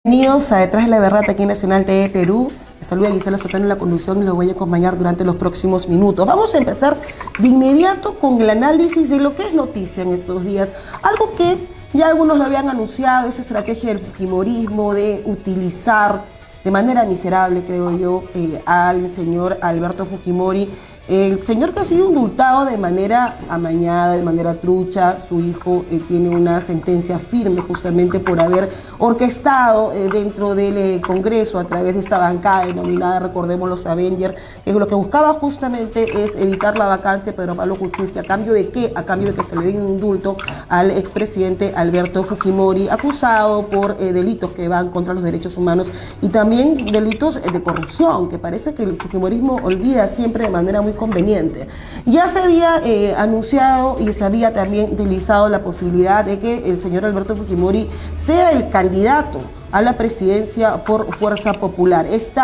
Bienvenidos a Detrás de la Verdad aquí en Nacional TV Perú. Les saluda Gisela Sotano en la conducción y los voy a acompañar durante los próximos minutos. Vamos a empezar de inmediato con el análisis de lo que es noticia en estos días. Algo que ya algunos lo habían anunciado, esa estrategia del fujimorismo de utilizar de manera miserable, creo yo, al señor Alberto Fujimori. El señor que ha sido indultado de manera amañada, de manera trucha. Su hijo tiene una sentencia firme justamente por haber orquestado dentro del Congreso a través de esta bancada denominada, recordemos, los Avengers, que lo que buscaba justamente es evitar la vacancia de Pedro Pablo Kuczynski. ¿A cambio de qué? A cambio de que se le dé un indulto al expresidente Alberto Fujimori, acusado por delitos que van contra los derechos humanos y también delitos de corrupción, que parece que el fujimorismo olvida siempre de manera muy conveniente. Ya se había anunciado y se había también deslizado la posibilidad de que el señor Alberto Fujimori sea el candidato a la presidencia por Fuerza Popular. Este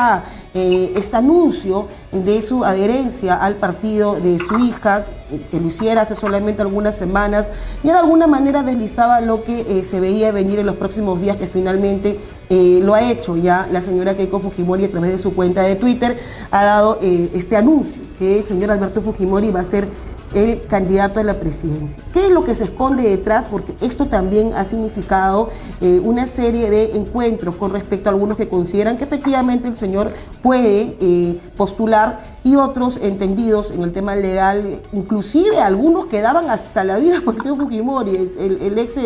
anuncio de su adherencia al partido de su hija, que lo hiciera hace solamente algunas semanas, ya de alguna manera deslizaba lo que se veía venir en los próximos días, que finalmente lo ha hecho ya la señora Keiko Fujimori a través de su cuenta de Twitter. Ha dado este anuncio, que el señor Alberto Fujimori va a ser el candidato a la presidencia. ¿Qué es lo que se esconde detrás? Porque esto también ha significado una serie de encuentros con respecto a algunos que consideran que efectivamente el señor puede postular, y otros entendidos en el tema legal, inclusive algunos que daban hasta la vida por el señor Fujimori, el ex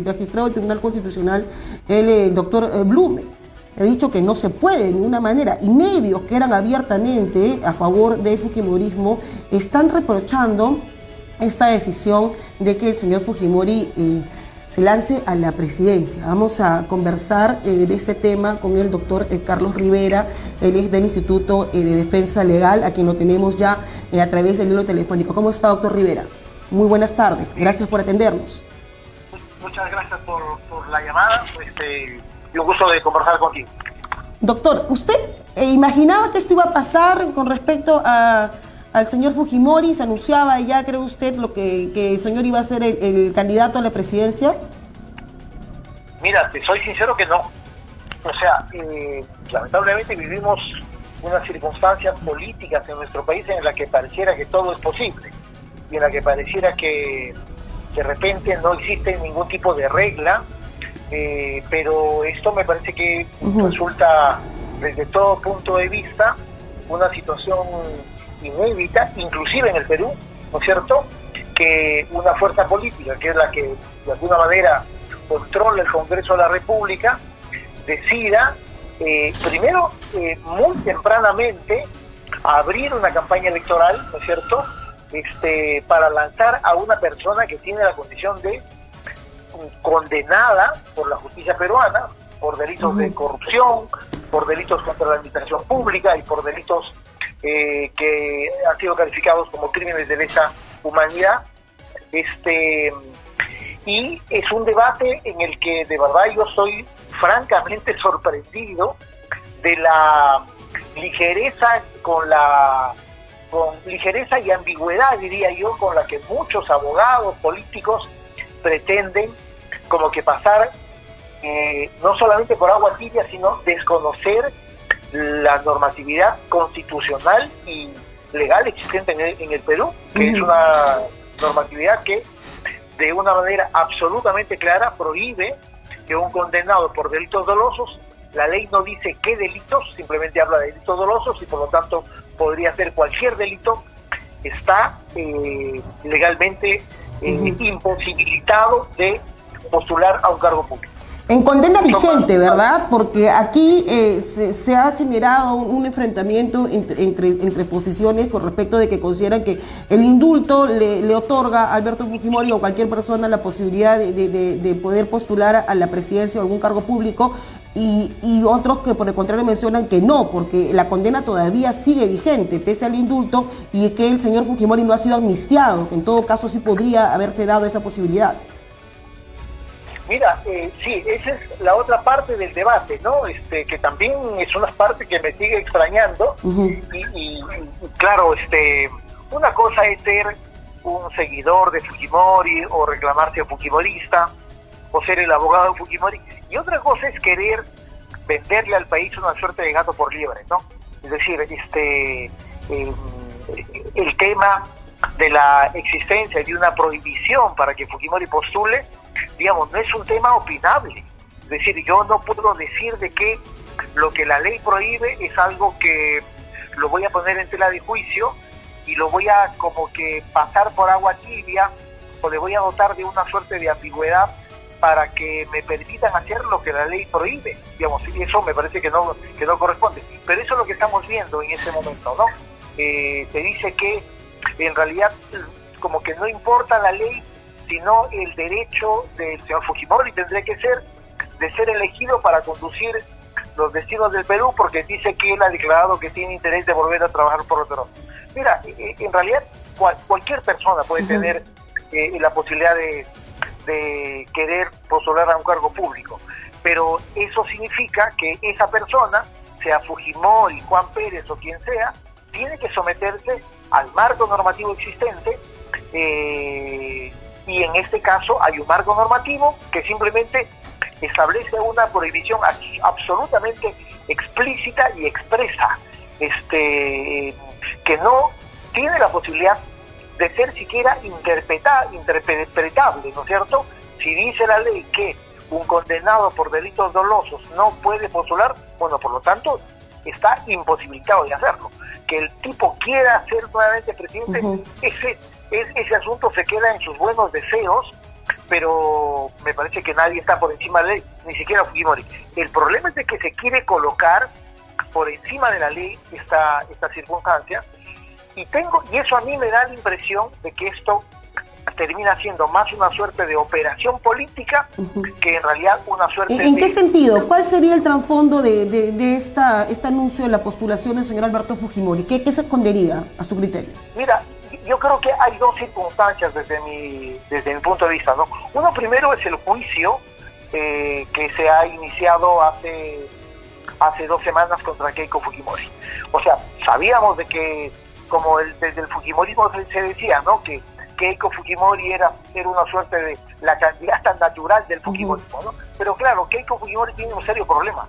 magistrado del Tribunal Constitucional, el doctor Blume. He dicho que no se puede de ninguna manera, y medios que eran abiertamente a favor del fujimorismo están reprochando esta decisión de que el señor Fujimori se lance a la presidencia. Vamos a conversar de este tema con el doctor Carlos Rivera. Él es del Instituto de Defensa Legal, a quien lo tenemos ya a través del hilo telefónico. ¿Cómo está, doctor Rivera? Muy buenas tardes, gracias por atendernos. Muchas gracias por la llamada. Y un gusto de conversar contigo. Doctor, ¿usted imaginaba que esto iba a pasar con respecto al señor Fujimori? ¿Se anunciaba ya, cree usted, que el señor iba a ser el candidato a la presidencia? Mira, te soy sincero que no. O sea, lamentablemente vivimos unas circunstancias políticas en nuestro país en la que pareciera que todo es posible, y en la que pareciera que de repente no existe ningún tipo de regla. Pero esto me parece que resulta, desde todo punto de vista, una situación inédita, inclusive en el Perú, ¿no es cierto?, que una fuerza política, que es la que de alguna manera controla el Congreso de la República, decida, primero, muy tempranamente, abrir una campaña electoral, ¿no es cierto?, para lanzar a una persona que tiene la condición de condenada por la justicia peruana por delitos de corrupción, por delitos contra la administración pública y por delitos que han sido calificados como crímenes de lesa humanidad. Y es un debate en el que de verdad yo estoy francamente sorprendido de la ligereza, con ligereza y ambigüedad, diría yo, con la que muchos abogados políticos pretenden como que pasar no solamente por agua tibia, sino desconocer la normatividad constitucional y legal existente en el Perú, que es una normatividad que de una manera absolutamente clara prohíbe que un condenado por delitos dolosos, la ley no dice qué delitos, simplemente habla de delitos dolosos, y por lo tanto podría ser cualquier delito, está legalmente imposibilitado de postular a un cargo público. En condena vigente, ¿verdad? Porque aquí se ha generado un enfrentamiento entre posiciones con respecto de que consideran que el indulto le otorga a Alberto Fujimori o cualquier persona la posibilidad de poder postular a la presidencia o algún cargo público, y otros que por el contrario mencionan que no, porque la condena todavía sigue vigente pese al indulto, y que el señor Fujimori no ha sido amnistiado, que en todo caso sí podría haberse dado esa posibilidad. Mira, sí, esa es la otra parte del debate, ¿no? Que también es una parte que me sigue extrañando. Y claro, una cosa es ser un seguidor de Fujimori o reclamarse fujimorista o ser el abogado de Fujimori, y otra cosa es querer venderle al país una suerte de gato por liebre, ¿no? Es decir, el tema de la existencia de una prohibición para que Fujimori postule, digamos, no es un tema opinable. Es decir, yo no puedo decir de que lo que la ley prohíbe es algo que lo voy a poner en tela de juicio y lo voy a como que pasar por agua tibia, o le voy a dotar de una suerte de ambigüedad para que me permitan hacer lo que la ley prohíbe. Digamos, eso me parece que no corresponde. Pero eso es lo que estamos viendo en ese momento, ¿no? Se dice que en realidad como que no importa la ley, sino el derecho del señor Fujimori tendría que ser de ser elegido para conducir los destinos del Perú, porque dice que él ha declarado que tiene interés de volver a trabajar por otro. Mira, en realidad cualquier persona puede tener la posibilidad de querer postular a un cargo público, pero eso significa que esa persona, sea Fujimori, Juan Pérez o quien sea, tiene que someterse al marco normativo existente, y en este caso hay un marco normativo que simplemente establece una prohibición absolutamente explícita y expresa, que no tiene la posibilidad de ser siquiera interpretable, ¿no es cierto? Si dice la ley que un condenado por delitos dolosos no puede postular, bueno, por lo tanto, está imposibilitado de hacerlo. Que el tipo quiera ser nuevamente presidente, ese asunto se queda en sus buenos deseos, pero me parece que nadie está por encima de la ley, ni siquiera Fujimori. El problema es de que se quiere colocar por encima de la ley esta circunstancia, y eso a mí me da la impresión de que esto termina siendo más una suerte de operación política que en realidad una suerte ¿En qué sentido? ¿Cuál sería el trasfondo de este anuncio de la postulación del señor Alberto Fujimori? ¿Qué se escondería a su criterio? Mira, yo creo que hay dos circunstancias desde mi punto de vista, ¿no? Uno primero es el juicio que se ha iniciado hace 2 semanas contra Keiko Fujimori. O sea, sabíamos de que, como desde el Fujimorismo se decía, ¿no?, que Keiko Fujimori era una suerte de la candidata natural del Fujimorismo, ¿no? Pero claro, Keiko Fujimori tiene un serio problema,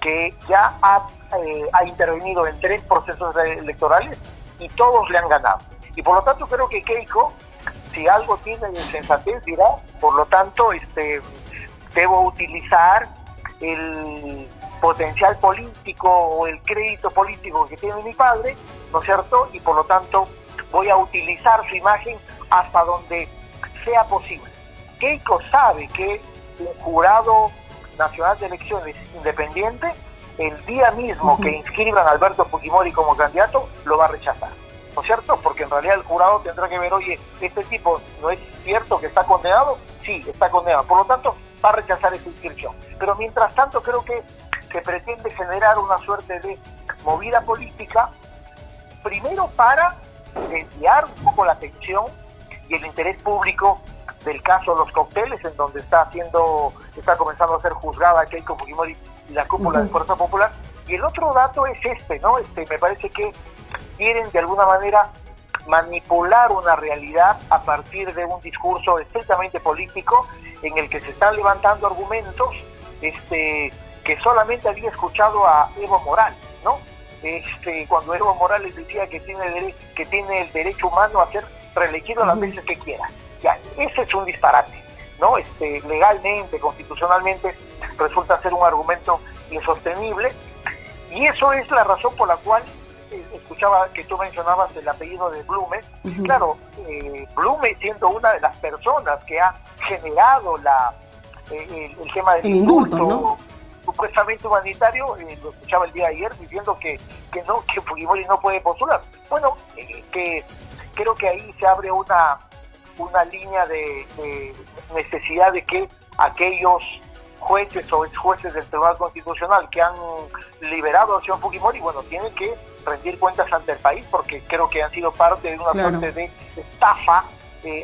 que ya ha intervenido en 3 procesos electorales y todos le han ganado. Y por lo tanto creo que Keiko, si algo tiene de sensatez, dirá, por lo tanto, debo utilizar el potencial político o el crédito político que tiene mi padre, ¿no es cierto? Y por lo tanto voy a utilizar su imagen hasta donde sea posible. Keiko sabe que un jurado nacional de elecciones independiente, el día mismo que inscriban a Alberto Fujimori como candidato, lo va a rechazar, ¿no es cierto? Porque en realidad el jurado tendrá que ver, oye, este tipo no es cierto que está condenado, sí, está condenado, por lo tanto va a rechazar esa inscripción. Pero mientras tanto creo que se pretende generar una suerte de movida política, primero para desviar un poco la atención y el interés público del caso de los cócteles, en donde está comenzando a ser juzgada Keiko Fujimori y la cúpula de Fuerza Popular. Y el otro dato es ¿no? Me parece que quieren de alguna manera manipular una realidad a partir de un discurso estrictamente político en el que se están levantando argumentos que solamente había escuchado a Evo Morales, ¿no? Cuando Evo Morales decía que tiene el derecho humano a ser reelegido las veces que quiera. Ya, ese es un disparate, ¿no? Legalmente, constitucionalmente, resulta ser un argumento insostenible, y eso es la razón por la cual escuchaba que tú mencionabas el apellido de Blume. Claro, Blume, siendo una de las personas que ha generado el tema del indulto, ¿no?, supuestamente humanitario, lo escuchaba el día de ayer diciendo que Fujimori no puede postular. Bueno, que creo que ahí se abre una línea de necesidad de que aquellos jueces o exjueces del Tribunal Constitucional que han liberado a señor Fujimori, bueno, tienen que rendir cuentas ante el país, porque creo que han sido parte de una suerte de estafa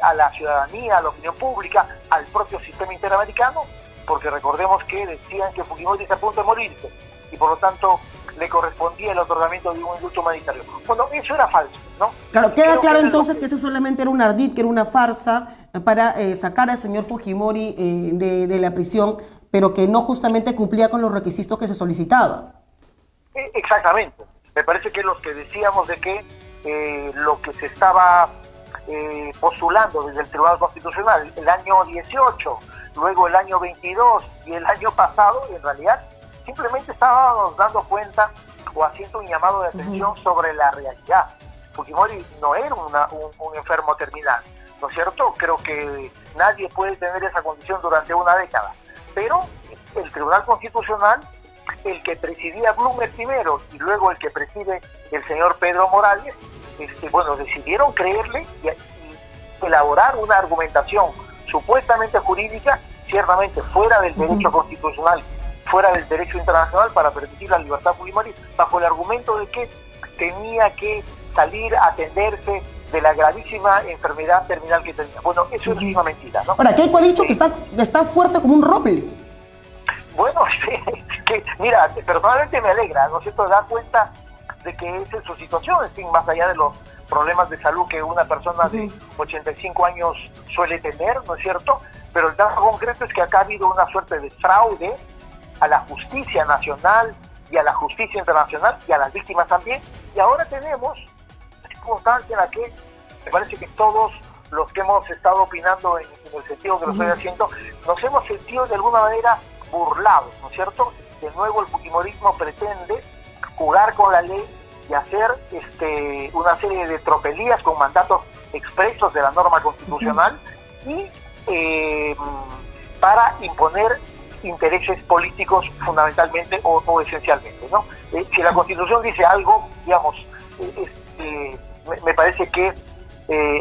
a la ciudadanía, a la opinión pública, al propio sistema interamericano, porque recordemos que decían que Fujimori está a punto de morirse y por lo tanto le correspondía el otorgamiento de un indulto humanitario. Bueno, eso era falso, ¿no? Claro, queda claro entonces que eso solamente era un ardid, que era una farsa para sacar al señor Fujimori de la prisión, pero que no justamente cumplía con los requisitos que se solicitaban. Exactamente. Me parece que los que decíamos de que lo que se estaba postulando desde el Tribunal Constitucional el año 18, luego el año 22 y el año pasado, en realidad simplemente estábamos dando cuenta o haciendo un llamado de atención sobre la realidad. Fujimori no era un enfermo terminal, ¿no es cierto? Creo que nadie puede tener esa condición durante una década, pero el Tribunal Constitucional, el que presidía Blumer primero y luego el que preside el señor Pedro Morales, decidieron creerle y elaborar una argumentación supuestamente jurídica, ciertamente fuera del derecho constitucional, fuera del derecho internacional, para permitir la libertad Fujimori, bajo el argumento de que tenía que salir a atenderse de la gravísima enfermedad terminal que tenía. Bueno, eso es una mentira, ¿no? Ahora, Keiko ha dicho que está fuerte como un roble. Bueno, mira, personalmente me alegra, ¿no es cierto? Da cuenta de que esa es su situación, más allá de los problemas de salud que una persona de 85 años suele tener, ¿no es cierto? Pero el dato concreto es que acá ha habido una suerte de fraude a la justicia nacional y a la justicia internacional y a las víctimas también, y ahora tenemos una circunstancia en la que me parece que todos los que hemos estado opinando en el sentido que lo estoy haciendo, nos hemos sentido de alguna manera burlados, ¿no es cierto? De nuevo el fujimorismo pretende jugar con la ley y hacer una serie de tropelías con mandatos expresos de la norma constitucional y para imponer intereses políticos fundamentalmente o esencialmente, ¿no? Si la Constitución dice algo, digamos, me parece que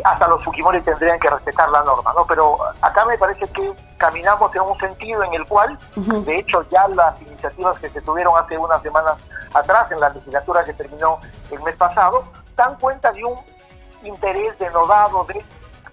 hasta los Fujimori tendrían que respetar la norma, ¿no? Pero acá me parece que caminamos en un sentido en el cual, de hecho, ya las iniciativas que se tuvieron hace unas semanas atrás, en la legislatura que terminó el mes pasado, dan cuenta de un interés denodado de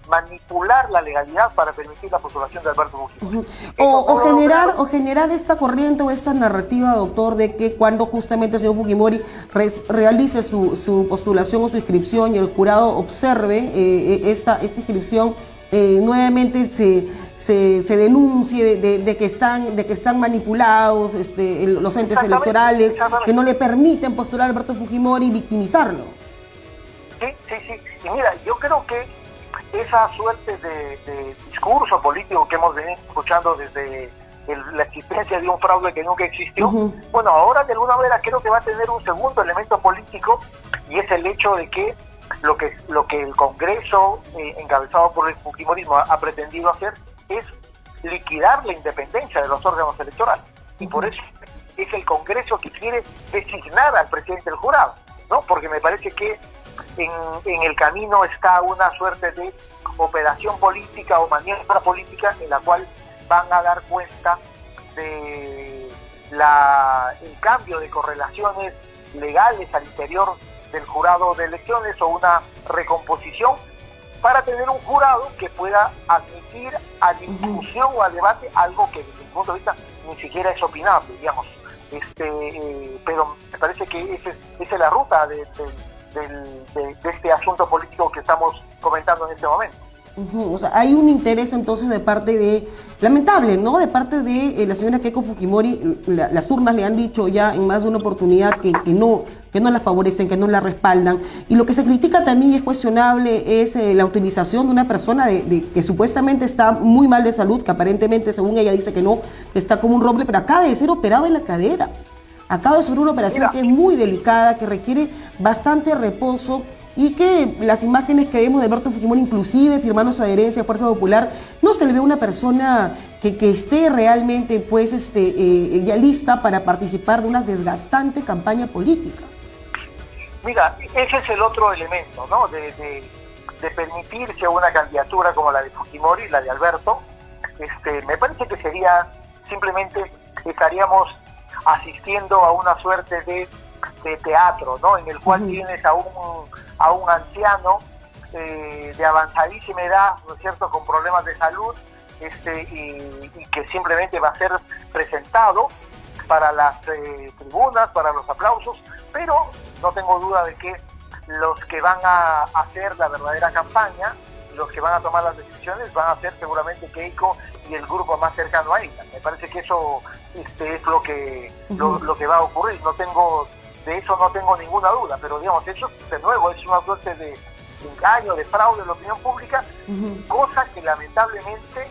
manipular la legalidad para permitir la postulación de Alberto Fujimori. O generar esta corriente o esta narrativa, doctor, de que cuando justamente el señor Fujimori realice su postulación o su inscripción y el jurado observe esta inscripción, nuevamente se denuncie de que están manipulados los entes electorales, que no le permiten postular a Alberto Fujimori y victimizarlo. Sí. Y mira, yo creo que esa suerte de discurso político que hemos venido escuchando desde la existencia de un fraude que nunca existió, bueno, ahora de alguna manera creo que va a tener un segundo elemento político, y es el hecho de que lo que el Congreso, encabezado por el fujimorismo, ha pretendido hacer es liquidar la independencia de los órganos electorales, y por eso es el Congreso que quiere designar al presidente del jurado, ¿no? Porque me parece que en el camino está una suerte de operación política o maniobra política en la cual van a dar cuenta de el cambio de correlaciones legales al interior del jurado de elecciones o una recomposición para tener un jurado que pueda admitir a discusión o a debate algo que desde mi punto de vista ni siquiera es opinable, digamos. Pero me parece que esa es la ruta de este asunto político que estamos comentando en este momento. O sea, hay un interés entonces de parte de, lamentable, ¿no? De parte de la señora Keiko Fujimori. Las urnas le han dicho ya en más de una oportunidad que no la favorecen, que no la respaldan. Y lo que se critica también y es cuestionable es la utilización de una persona que supuestamente está muy mal de salud, que aparentemente, según ella, dice que no, que está como un roble, pero acaba de ser operado en la cadera. Acaba de ser una operación que es muy delicada, que requiere bastante reposo, y que las imágenes que vemos de Alberto Fujimori, inclusive firmando su adherencia a Fuerza Popular, no se le ve una persona que esté realmente ya lista para participar de una desgastante campaña política. Mira, ese es el otro elemento, ¿no? De permitirse una candidatura como la de Fujimori, la de Alberto. Me parece que sería simplemente, estaríamos asistiendo a una suerte de teatro, ¿no? En el cual tienes a un anciano de avanzadísima edad, ¿no es cierto?, con problemas de salud, y que simplemente va a ser presentado para las tribunas, para los aplausos, pero no tengo duda de que los que van a hacer la verdadera campaña, los que van a tomar las decisiones van a ser seguramente Keiko y el grupo más cercano a ella. Me parece que eso es lo que va a ocurrir. De eso no tengo ninguna duda, pero digamos, eso de nuevo es una suerte de engaño, de fraude de la opinión pública, cosa que lamentablemente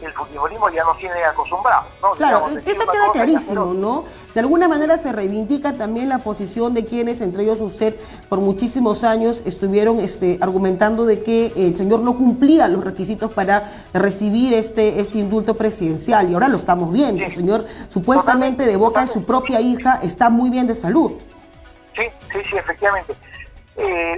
el fujimorismo ya nos tiene acostumbrados, ¿no? Claro, Digamos, eso queda clarísimo, ¿no? De alguna manera se reivindica también la posición de quienes, entre ellos usted, por muchísimos años estuvieron argumentando de que el señor no cumplía los requisitos para recibir ese indulto presidencial, y ahora lo estamos viendo. Sí. El señor supuestamente de boca de su propia hija está muy bien de salud. Sí, efectivamente.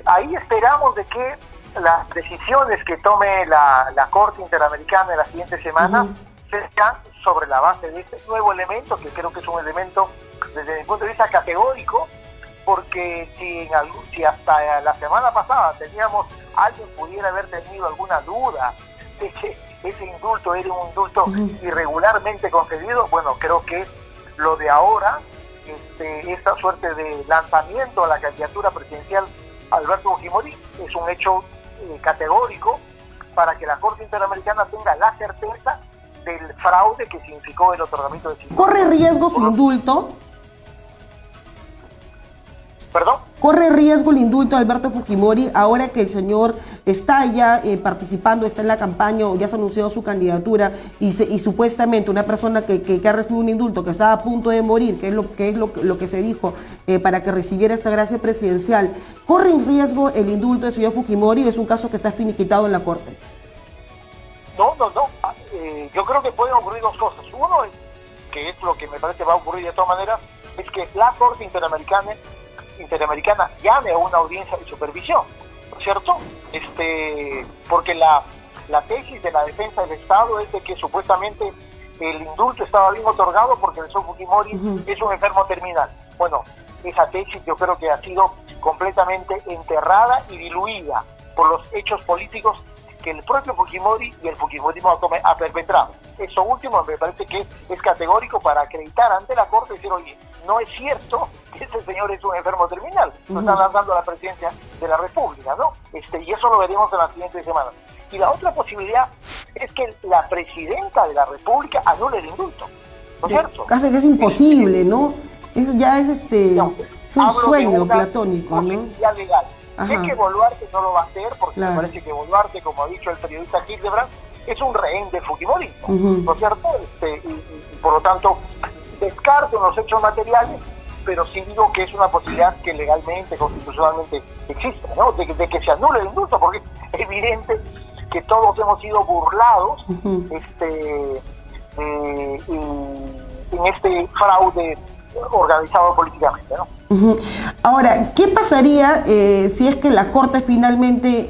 Ahí esperamos de que las decisiones que tome la Corte Interamericana en la siguiente semana sean sobre la base de este nuevo elemento, que creo que es un elemento desde mi punto de vista categórico, porque si hasta la semana pasada alguien pudiera haber tenido alguna duda de que ese indulto era un indulto irregularmente concedido, bueno, creo que lo de ahora, esta suerte de lanzamiento a la candidatura presidencial Alberto Fujimori, es un hecho categórico para que la Corte Interamericana tenga la certeza del fraude que significó el otorgamiento de indulto. ¿Corre riesgo su indulto? ¿Perdón? ¿Corre riesgo el indulto de Alberto Fujimori ahora que el señor está ya participando, está en la campaña o ya se ha anunciado su candidatura y supuestamente una persona que ha recibido un indulto, que estaba a punto de morir, que es lo que se dijo para que recibiera esta gracia presidencial, ¿corre en riesgo el indulto del señor Fujimori o es un caso que está finiquitado en la Corte? No. Yo creo que pueden ocurrir dos cosas. Uno, que es lo que me parece va a ocurrir de todas maneras, es que la Corte Interamericana llame a una audiencia de supervisión, ¿no es cierto? Porque la tesis de la defensa del Estado es de que supuestamente el indulto estaba bien otorgado porque el señor Fujimori es un enfermo terminal. Bueno, esa tesis yo creo que ha sido completamente enterrada y diluida por los hechos políticos que el propio Fujimori y el fujimorismo ha perpetrado. Eso último me parece que es categórico para acreditar ante la Corte y decir, oye, no es cierto que este señor es un enfermo terminal, lo están lanzando a la presidencia de la República, ¿no? Y eso lo veremos en las siguientes semanas. Y la otra posibilidad es que la presidenta de la República anule el indulto, ¿no es cierto? Casi que es imposible, ¿no? Eso ya es es un sueño platónico, ¿no? Legal. Sé que Boluarte no lo va a hacer porque me parece que Boluarte, como ha dicho el periodista Hildebrand, es un rehén de fujimorismo, ¿no es cierto? Y por lo tanto, descarto los hechos materiales, pero sí digo que es una posibilidad que legalmente, constitucionalmente existe, ¿no? De que se anule el indulto, porque es evidente que todos hemos sido burlados en este fraude organizado políticamente, ¿no? Ahora, ¿qué pasaría si es que la Corte finalmente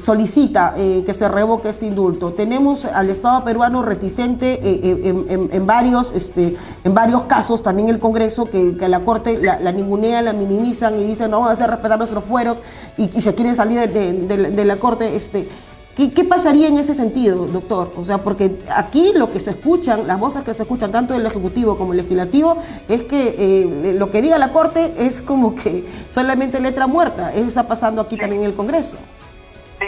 solicita que se revoque este indulto? Tenemos al Estado peruano reticente en varios casos, también el Congreso, que la Corte la ningunea, la minimizan y dicen no vamos a hacer respetar nuestros fueros y se quieren salir de la Corte. ¿Qué pasaría en ese sentido, doctor? O sea, porque aquí lo que se escuchan, las voces que se escuchan tanto del Ejecutivo como del Legislativo, es que lo que diga la Corte es como que solamente letra muerta. Eso está pasando aquí también en el Congreso. Sí.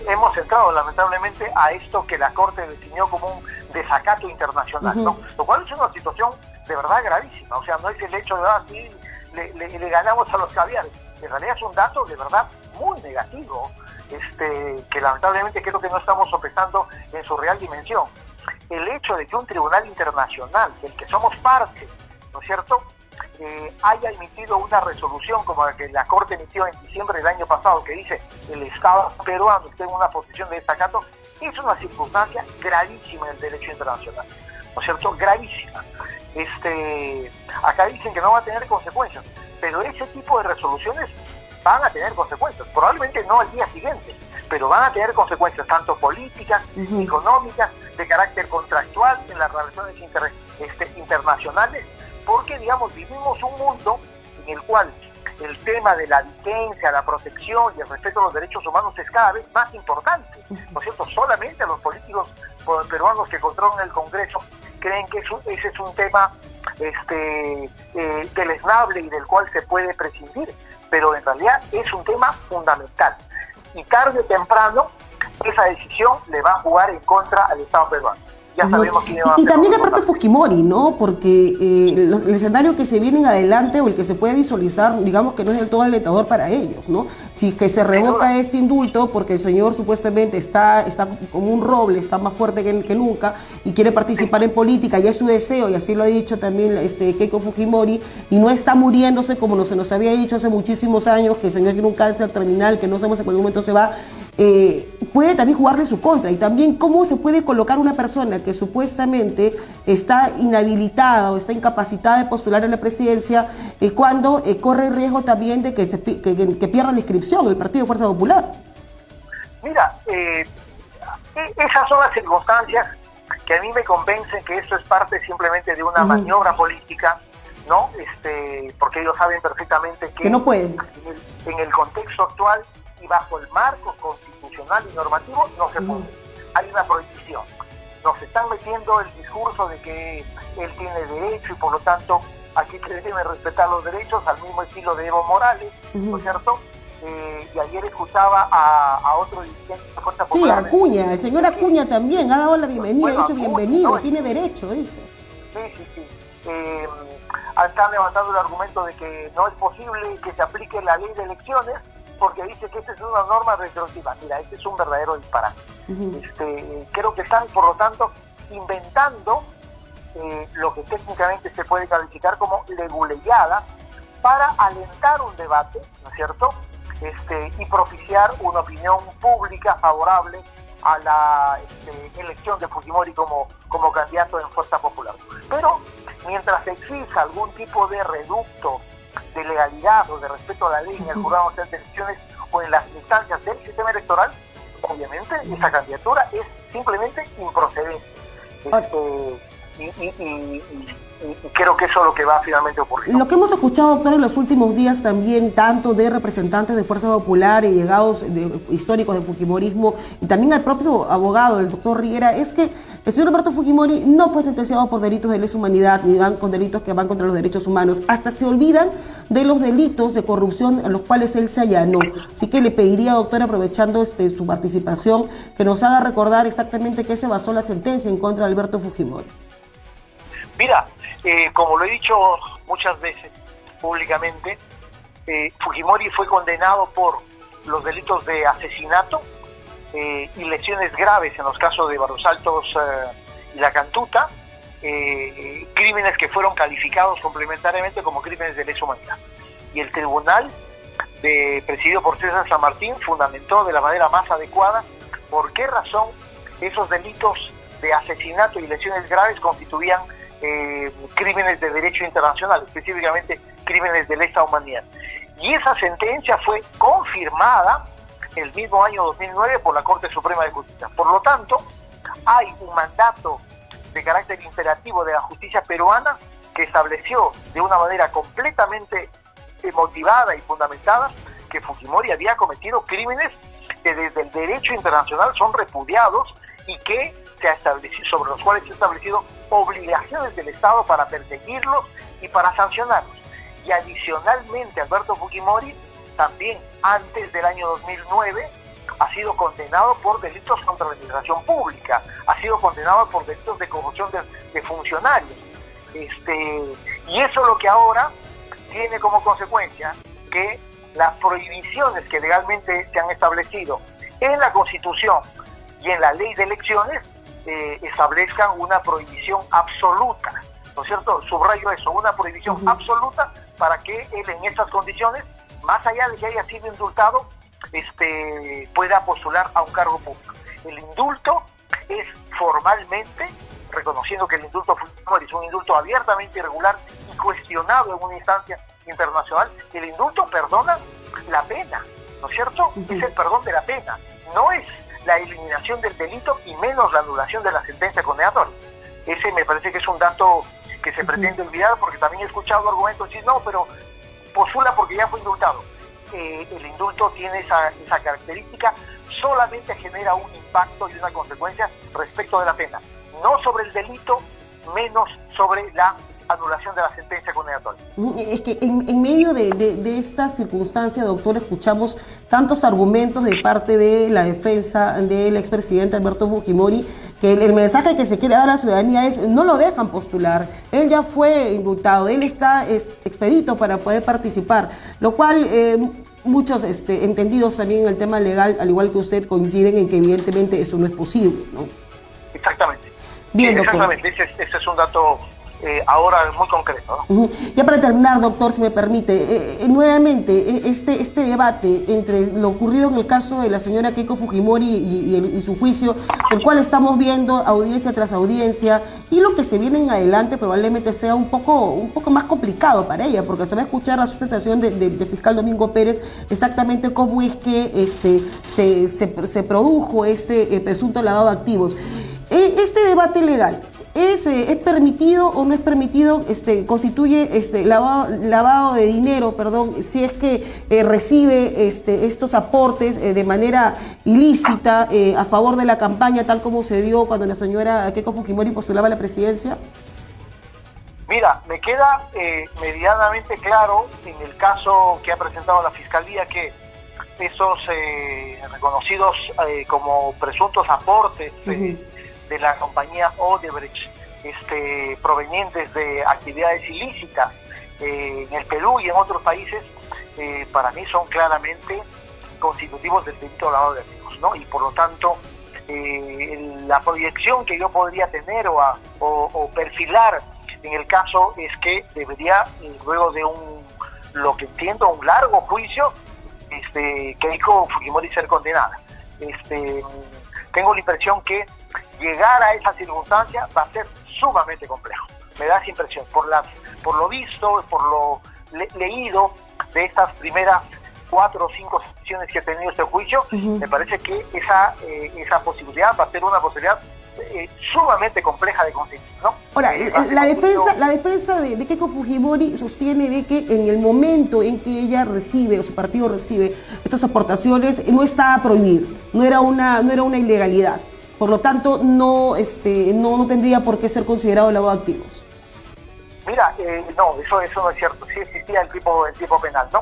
Hemos entrado lamentablemente a esto que la Corte definió como un desacato internacional, ¿no? Lo cual es una situación de verdad gravísima. O sea, no es el hecho de, sí, le ganamos a los caviares. En realidad es un dato de verdad muy negativo, que lamentablemente creo que no estamos sopesando en su real dimensión. El hecho de que un tribunal internacional, del que somos parte, ¿no es cierto?, haya emitido una resolución como la que la Corte emitió en diciembre del año pasado, que dice el Estado peruano está en una posición de desacato, es una circunstancia gravísima en el derecho internacional, ¿no es cierto?, gravísima. Acá dicen que no va a tener consecuencias, pero ese tipo de resoluciones van a tener consecuencias, probablemente no al día siguiente, pero van a tener consecuencias tanto políticas, económicas, de carácter contractual en las relaciones internacionales, porque, digamos, vivimos un mundo en el cual el tema de la vigencia, la protección y el respeto a los derechos humanos es cada vez más importante, ¿no es cierto? Solamente los políticos peruanos que controlan el Congreso creen que ese es un tema deleznable y del cual se puede prescindir, pero en realidad es un tema fundamental. Y tarde o temprano esa decisión le va a jugar en contra al Estado peruano. Ya sabemos quién va a y también el ser. propio Fujimori, ¿no? Porque el escenario que se viene en adelante o el que se puede visualizar, digamos que no es del todo alentador para ellos, ¿no? Si que se revoca este indulto porque el señor supuestamente está como un roble, está más fuerte que nunca y quiere participar en política, y es su deseo, y así lo ha dicho también Keiko Fujimori, y no está muriéndose como se nos había dicho hace muchísimos años, que el señor tiene un cáncer terminal, que no sabemos en qué momento se va. Puede también jugarle su contra, y también cómo se puede colocar una persona que supuestamente está inhabilitada o está incapacitada de postular a la presidencia cuando corre el riesgo también de que pierda la inscripción el Partido de Fuerza Popular. Mira, esas son las circunstancias que a mí me convencen que esto es parte simplemente de una maniobra política, ¿no? Porque ellos saben perfectamente que no pueden. En el contexto actual y bajo el marco constitucional y normativo no se puede. Hay una prohibición. Nos están metiendo el discurso de que él tiene derecho y por lo tanto aquí se debe respetar los derechos al mismo estilo de Evo Morales, ¿no es cierto? Y ayer escuchaba a otro dirigente de la Fuerza Popular. Sí, Acuña, el señor Acuña también ha dado la bienvenida, ha dicho bienvenido, tiene derecho, dice. Sí. Están levantando el argumento de que no es posible que se aplique la ley de elecciones porque dice que esta es una norma retroactiva. Mira, este es un verdadero disparate. Creo que están, por lo tanto, inventando lo que técnicamente se puede calificar como leguleyada para alentar un debate, ¿no es cierto?, y propiciar una opinión pública favorable a la elección de Fujimori como candidato en Fuerza Popular. Pero mientras exista algún tipo de reducto de legalidad o de respeto a la ley en el jurado nacional de elecciones o en las instancias del sistema electoral, obviamente esa candidatura es simplemente improcedente. Y creo que eso es lo que va a finalmente ocurrir. Lo que hemos escuchado, doctor, en los últimos días también, tanto de representantes de Fuerza Popular y llegados históricos de Fujimorismo, y también al propio abogado, el doctor Riera, es que el señor Alberto Fujimori no fue sentenciado por delitos de lesa humanidad ni con delitos que van contra los derechos humanos. Hasta se olvidan de los delitos de corrupción a los cuales él se allanó. Así que le pediría, doctor, aprovechando su participación, que nos haga recordar exactamente qué se basó la sentencia en contra de Alberto Fujimori. Mira, como lo he dicho muchas veces públicamente, Fujimori fue condenado por los delitos de asesinato y lesiones graves en los casos de Barros Altos y La Cantuta, crímenes que fueron calificados complementariamente como crímenes de lesa humanidad. Y el tribunal, presidido por César San Martín, fundamentó de la manera más adecuada por qué razón esos delitos de asesinato y lesiones graves constituían crímenes de derecho internacional, específicamente crímenes de lesa humanidad. Y esa sentencia fue confirmada el mismo año 2009 por la Corte Suprema de Justicia. Por lo tanto, hay un mandato de carácter imperativo de la justicia peruana que estableció de una manera completamente motivada y fundamentada que Fujimori había cometido crímenes que desde el derecho internacional son repudiados y que se ha establecido, sobre los cuales se han establecido obligaciones del Estado para perseguirlos y para sancionarlos. Y adicionalmente, Alberto Fujimori también antes del año 2009 ha sido condenado por delitos contra la administración pública, ha sido condenado por delitos de corrupción de funcionarios. Y eso es lo que ahora tiene como consecuencia que las prohibiciones que legalmente se han establecido en la Constitución y en la ley de elecciones establezcan una prohibición absoluta, ¿no es cierto? Subrayo eso, una prohibición absoluta para que él en estas condiciones, más allá de que haya sido indultado, pueda postular a un cargo público. El indulto es formalmente, reconociendo que el indulto es un indulto abiertamente irregular y cuestionado en una instancia internacional, el indulto perdona la pena, ¿no es cierto? Es el perdón de la pena, no es la eliminación del delito y menos la anulación de la sentencia condenatoria. Ese me parece que es un dato que se pretende olvidar, porque también he escuchado argumentos y no, pero postula porque ya fue indultado. El indulto tiene esa característica, solamente genera un impacto y una consecuencia respecto de la pena, no sobre el delito, menos sobre la anulación de la sentencia condenatoria. Es que en medio de esta circunstancia, doctor, escuchamos tantos argumentos de parte de la defensa del expresidente Alberto Fujimori, que el mensaje que se quiere dar a la ciudadanía es: no lo dejan postular, él ya fue indultado, él está expedito para poder participar, lo cual muchos entendidos también en el tema legal, al igual que usted, coinciden en que evidentemente eso no es posible, ¿no? Exactamente. Bien, sí, exactamente, ese es un dato ahora muy concreto, ¿no? Ya para terminar, doctor, si me permite, nuevamente, este debate entre lo ocurrido en el caso de la señora Keiko Fujimori y su juicio, el cual estamos viendo audiencia tras audiencia, y lo que se viene en adelante probablemente sea un poco más complicado para ella, porque se va a escuchar la sustentación del fiscal Domingo Pérez exactamente cómo es que se produjo presunto lavado de activos. Este debate legal, ¿es permitido o no es permitido? Constituye lavado de dinero, perdón, si es que recibe estos aportes de manera ilícita a favor de la campaña, tal como se dio cuando la señora Keiko Fujimori postulaba a la presidencia. Mira, me queda medianamente claro en el caso que ha presentado la Fiscalía que esos reconocidos como presuntos aportes de la compañía Odebrecht, provenientes de actividades ilícitas en el Perú y en otros países, para mí son claramente constitutivos del delito de lavado de activos, ¿no? Y por lo tanto, la proyección que yo podría tener o perfilar en el caso es que debería, luego de lo que entiendo, un largo juicio, Keiko Fujimori ser condenada. Tengo la impresión que llegar a esa circunstancia va a ser sumamente complejo. Me da esa impresión, por lo visto, por lo leído de estas primeras 4 o 5 sesiones que ha tenido este juicio, me parece que esa posibilidad va a ser una posibilidad sumamente compleja de conseguir, ¿no? Ahora, la defensa de Keiko Fujimori sostiene de que en el momento en que ella recibe, o su partido recibe estas aportaciones, no está prohibido, no era una ilegalidad. Por lo tanto, no tendría por qué ser considerado lavado de activos. Mira, no, eso no es cierto. Sí existía el tipo penal, ¿no?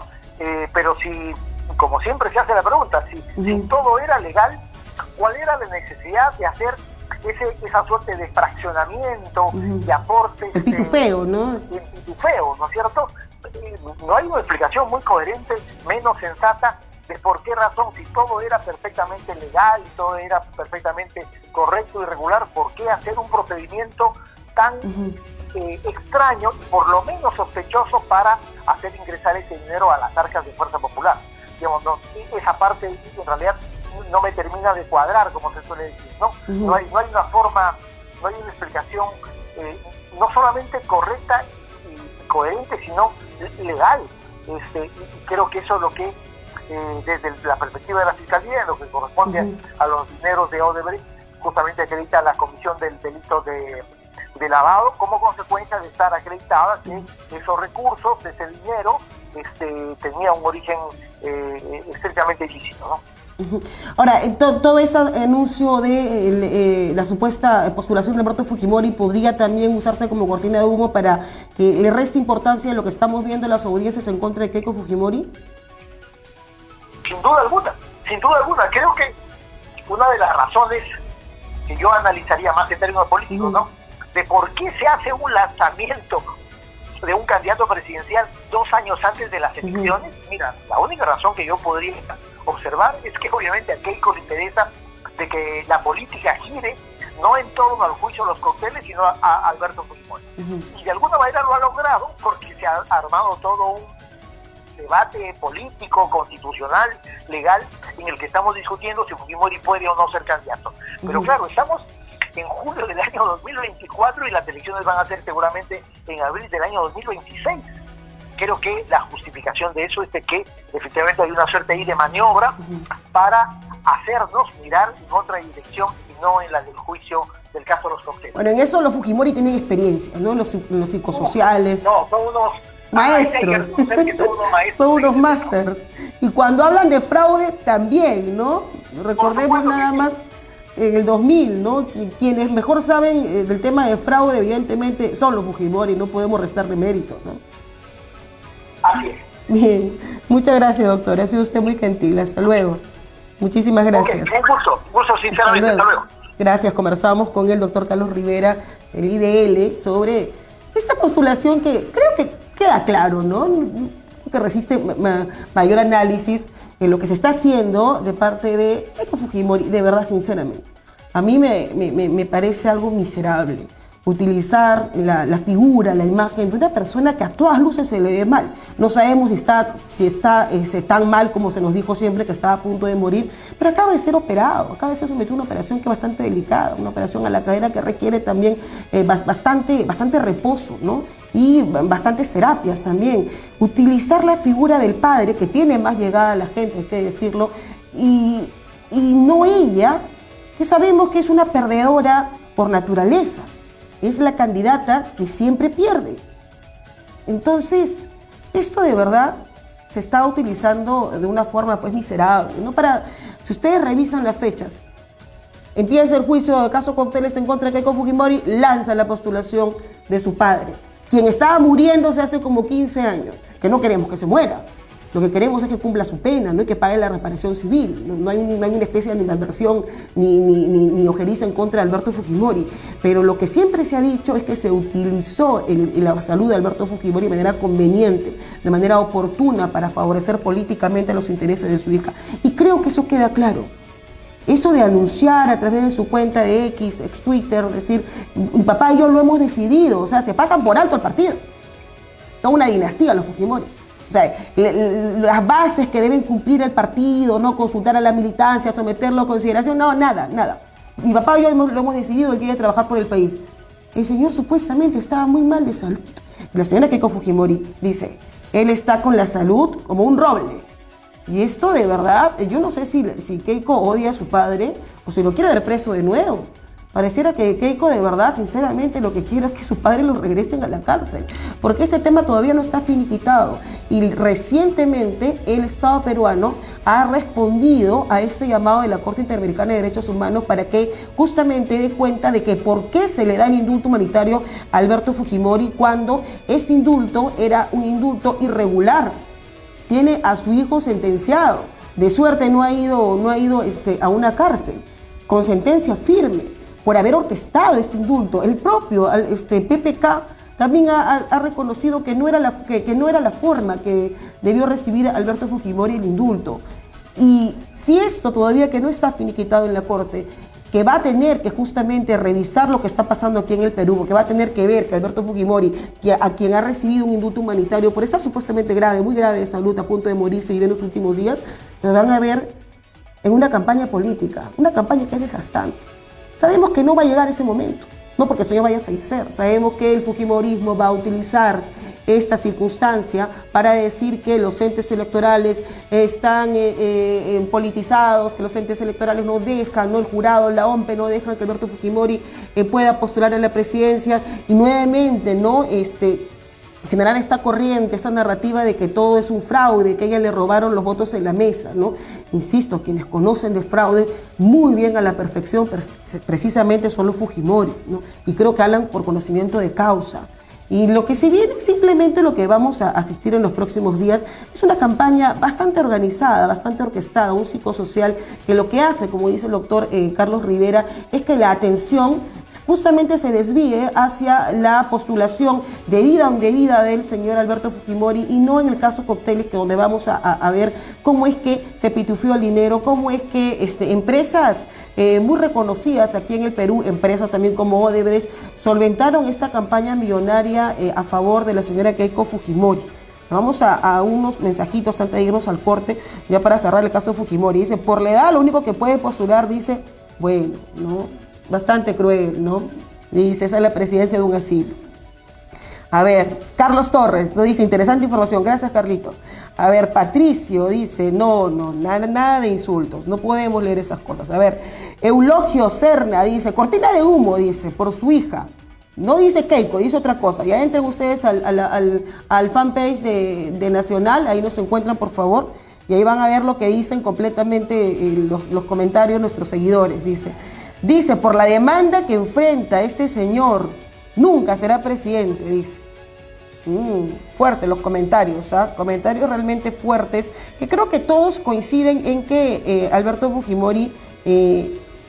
Pero si, como siempre se hace la pregunta, si todo era legal, ¿cuál era la necesidad de hacer esa suerte de fraccionamiento, de aportes? El pitufeo, ¿no? El pitufeo, ¿no es cierto? No hay una explicación muy coherente, menos sensata, de por qué razón, si todo era perfectamente legal y todo era perfectamente correcto y regular, ¿por qué hacer un procedimiento tan extraño y por lo menos sospechoso para hacer ingresar ese dinero a las arcas de Fuerza Popular? Digamos, no, esa parte en realidad no me termina de cuadrar, como se suele decir, ¿no? No hay una forma, no hay una explicación no solamente correcta y coherente, sino legal. Y creo que eso es lo que desde la perspectiva de la Fiscalía, en lo que corresponde a los dineros de Odebrecht, justamente acredita la comisión del delito de lavado, como consecuencia de estar acreditada que esos recursos, ese dinero, tenía un origen estrictamente ilícito, ¿no? Ahora, todo ese anuncio de la supuesta postulación de Alberto Fujimori podría también usarse como cortina de humo para que le reste importancia a lo que estamos viendo en las audiencias en contra de Keiko Fujimori. Sin duda alguna. Creo que una de las razones que yo analizaría más en términos políticos, ¿no? De por qué se hace un lanzamiento de un candidato presidencial 2 años antes de las elecciones. Mira, la única razón que yo podría observar es que obviamente a Keiko le interesa de que la política gire no en torno al juicio de los cócteles, sino a Alberto Fujimori. Y de alguna manera lo ha logrado porque se ha armado todo un debate político, constitucional, legal, en el que estamos discutiendo si Fujimori puede o no ser candidato. Pero claro, estamos en julio del año 2024 y las elecciones van a ser seguramente en abril del año 2026. Creo que la justificación de eso es de que efectivamente hay una suerte ahí de maniobra para hacernos mirar en otra dirección y no en la del juicio del caso de los cócteles. Bueno, en eso los Fujimori tienen experiencia, ¿no? Los psicosociales. No, son unos maestros. Son unos másters. Y cuando hablan de fraude también, ¿no? Recordemos nada más en el 2000, ¿no? Quienes mejor saben del tema de fraude, evidentemente, son los Fujimori, no podemos restarle mérito, ¿no? Así es. Bien, muchas gracias, doctor. Ha sido usted muy gentil. Hasta luego. Muchísimas gracias. Okay, un gusto, sinceramente. Hasta luego. Gracias. Conversamos con el doctor Carlos Rivera, del IDL, sobre esta postulación que creo que queda claro, ¿no? Que resiste mayor análisis en lo que se está haciendo de parte de Keiko Fujimori, de verdad, sinceramente. A mí me parece algo miserable utilizar la figura, la imagen de una persona que a todas luces se le ve mal. No sabemos si está tan mal como se nos dijo siempre, que estaba a punto de morir, pero acaba de ser operado, acaba de ser sometido a una operación que es bastante delicada, una operación a la cadera que requiere también bastante reposo, ¿no? Y bastantes terapias también. Utilizar la figura del padre, que tiene más llegada a la gente, hay que decirlo, y no ella, que sabemos que es una perdedora por naturaleza. Es la candidata que siempre pierde. Entonces, esto de verdad se está utilizando de una forma pues miserable, ¿no? Si ustedes revisan las fechas, empieza el juicio de caso Cocteles en contra de Keiko Fujimori, lanza la postulación de su padre, quien estaba muriéndose hace como 15 años, que no queremos que se muera. Lo que queremos es que cumpla su pena, no hay que pague la reparación civil, no hay una especie de animadversión ni ojeriza en contra de Alberto Fujimori. Pero lo que siempre se ha dicho es que se utilizó la salud de Alberto Fujimori de manera conveniente, de manera oportuna para favorecer políticamente los intereses de su hija. Y creo que eso queda claro. Eso de anunciar a través de su cuenta de ex Twitter, decir, mi papá y yo lo hemos decidido, o sea, se pasan por alto el partido. Toda una dinastía los Fujimori. O sea, las bases que deben cumplir el partido, no consultar a la militancia, someterlo a consideración, no, nada. Mi papá y yo lo hemos decidido, él quiere trabajar por el país. El señor supuestamente estaba muy mal de salud. La señora Keiko Fujimori dice, él está con la salud como un roble. Y esto de verdad, yo no sé si Keiko odia a su padre o si lo quiere ver preso de nuevo. Pareciera que Keiko de verdad, sinceramente, lo que quiere es que sus padres los regresen a la cárcel, porque este tema todavía no está finiquitado. Y recientemente el Estado peruano ha respondido a este llamado de la Corte Interamericana de Derechos Humanos para que justamente dé cuenta de que por qué se le da el indulto humanitario a Alberto Fujimori cuando ese indulto era un indulto irregular. Tiene a su hijo sentenciado, de suerte no ha ido a una cárcel, con sentencia firme, por haber orquestado este indulto. El propio PPK también ha reconocido que no era la forma que debió recibir Alberto Fujimori el indulto. Y si esto todavía que no está finiquitado en la Corte, que va a tener que justamente revisar lo que está pasando aquí en el Perú, que va a tener que ver que Alberto Fujimori, a quien ha recibido un indulto humanitario por estar supuestamente muy grave de salud, a punto de morirse y en los últimos días, lo van a ver en una campaña política, una campaña que es desgastante. Sabemos que no va a llegar ese momento, no porque el señor vaya a fallecer, sabemos que el fujimorismo va a utilizar esta circunstancia para decir que los entes electorales están politizados, que los entes electorales no dejan, ¿no? El jurado, la OMPE no dejan que Alberto Fujimori pueda postular a la presidencia y nuevamente, ¿no? Generar esta corriente, esta narrativa de que todo es un fraude, que a ella le robaron los votos en la mesa, ¿no? Insisto, quienes conocen de fraude muy bien a la perfección, precisamente son los Fujimori, ¿no? Y creo que hablan por conocimiento de causa. Y lo que se viene, simplemente lo que vamos a asistir en los próximos días, es una campaña bastante organizada, bastante orquestada, un psicosocial que lo que hace, como dice el doctor Carlos Rivera, es que la atención justamente se desvíe hacia la postulación debida o indebida del señor Alberto Fujimori y no en el caso Cocteles, que donde vamos a ver cómo es que se pitufió el dinero, cómo es que empresas muy reconocidas aquí en el Perú, empresas también como Odebrecht, solventaron esta campaña millonaria a favor de la señora Keiko Fujimori. Vamos a unos mensajitos antes de irnos al corte, ya para cerrar el caso Fujimori. Dice, por la edad lo único que puede postular, dice, bueno, ¿no? Bastante cruel, ¿no? Dice, esa es la presidencia de un asilo. A ver, Carlos Torres nos dice, interesante información, gracias Carlitos. A ver, Patricio dice, nada de insultos, no podemos leer esas cosas. A ver, Eulogio Serna dice, cortina de humo, dice, por su hija. No dice Keiko, dice otra cosa. Ya entren ustedes al fanpage de Nacional, ahí nos encuentran por favor, y ahí van a ver lo que dicen completamente los comentarios nuestros seguidores, dice. Dice, por la demanda que enfrenta este señor, nunca será presidente, dice. Fuertes los comentarios, ¿ah? Comentarios realmente fuertes, que creo que todos coinciden en que Alberto Fujimori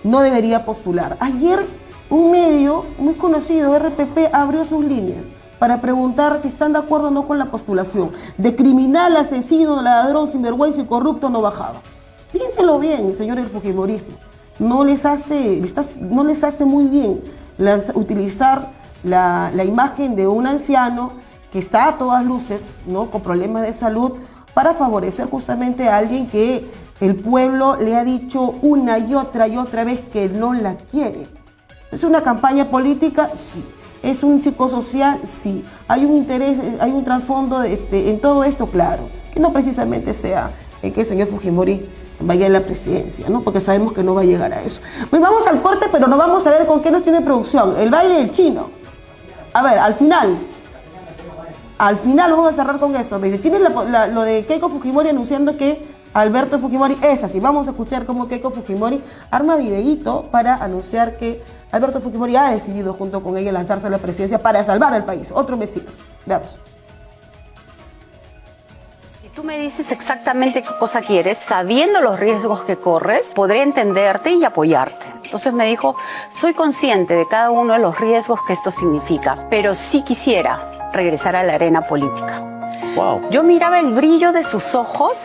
no debería postular. Ayer un medio muy conocido, RPP, abrió sus líneas para preguntar si están de acuerdo o no con la postulación. De criminal, asesino, ladrón, sinvergüenza y corrupto no bajaba. Piénselo bien, señores del Fujimorismo. No les hace muy bien utilizar la imagen de un anciano que está a todas luces, ¿no?, con problemas de salud, para favorecer justamente a alguien que el pueblo le ha dicho una y otra vez que no la quiere. ¿Es una campaña política? Sí. ¿Es un psicosocial? Sí. ¿Hay un interés, hay un trasfondo en todo esto? Claro. Que no precisamente sea que el señor Fujimori vaya a la presidencia, ¿no? Porque sabemos que no va a llegar a eso. Pues vamos al corte, pero nos vamos a ver con qué nos tiene producción. El baile del chino. A ver, al final vamos a cerrar con eso. Tienes lo de Keiko Fujimori anunciando que Alberto Fujimori es así. Vamos a escuchar cómo Keiko Fujimori arma videíto para anunciar que Alberto Fujimori ha decidido junto con ella lanzarse a la presidencia para salvar al país. Otro Mesías. Veamos. Si tú me dices exactamente qué cosa quieres, sabiendo los riesgos que corres, podré entenderte y apoyarte. Entonces me dijo, soy consciente de cada uno de los riesgos que esto significa, pero sí quisiera regresar a la arena política. Wow. Yo miraba el brillo de sus ojos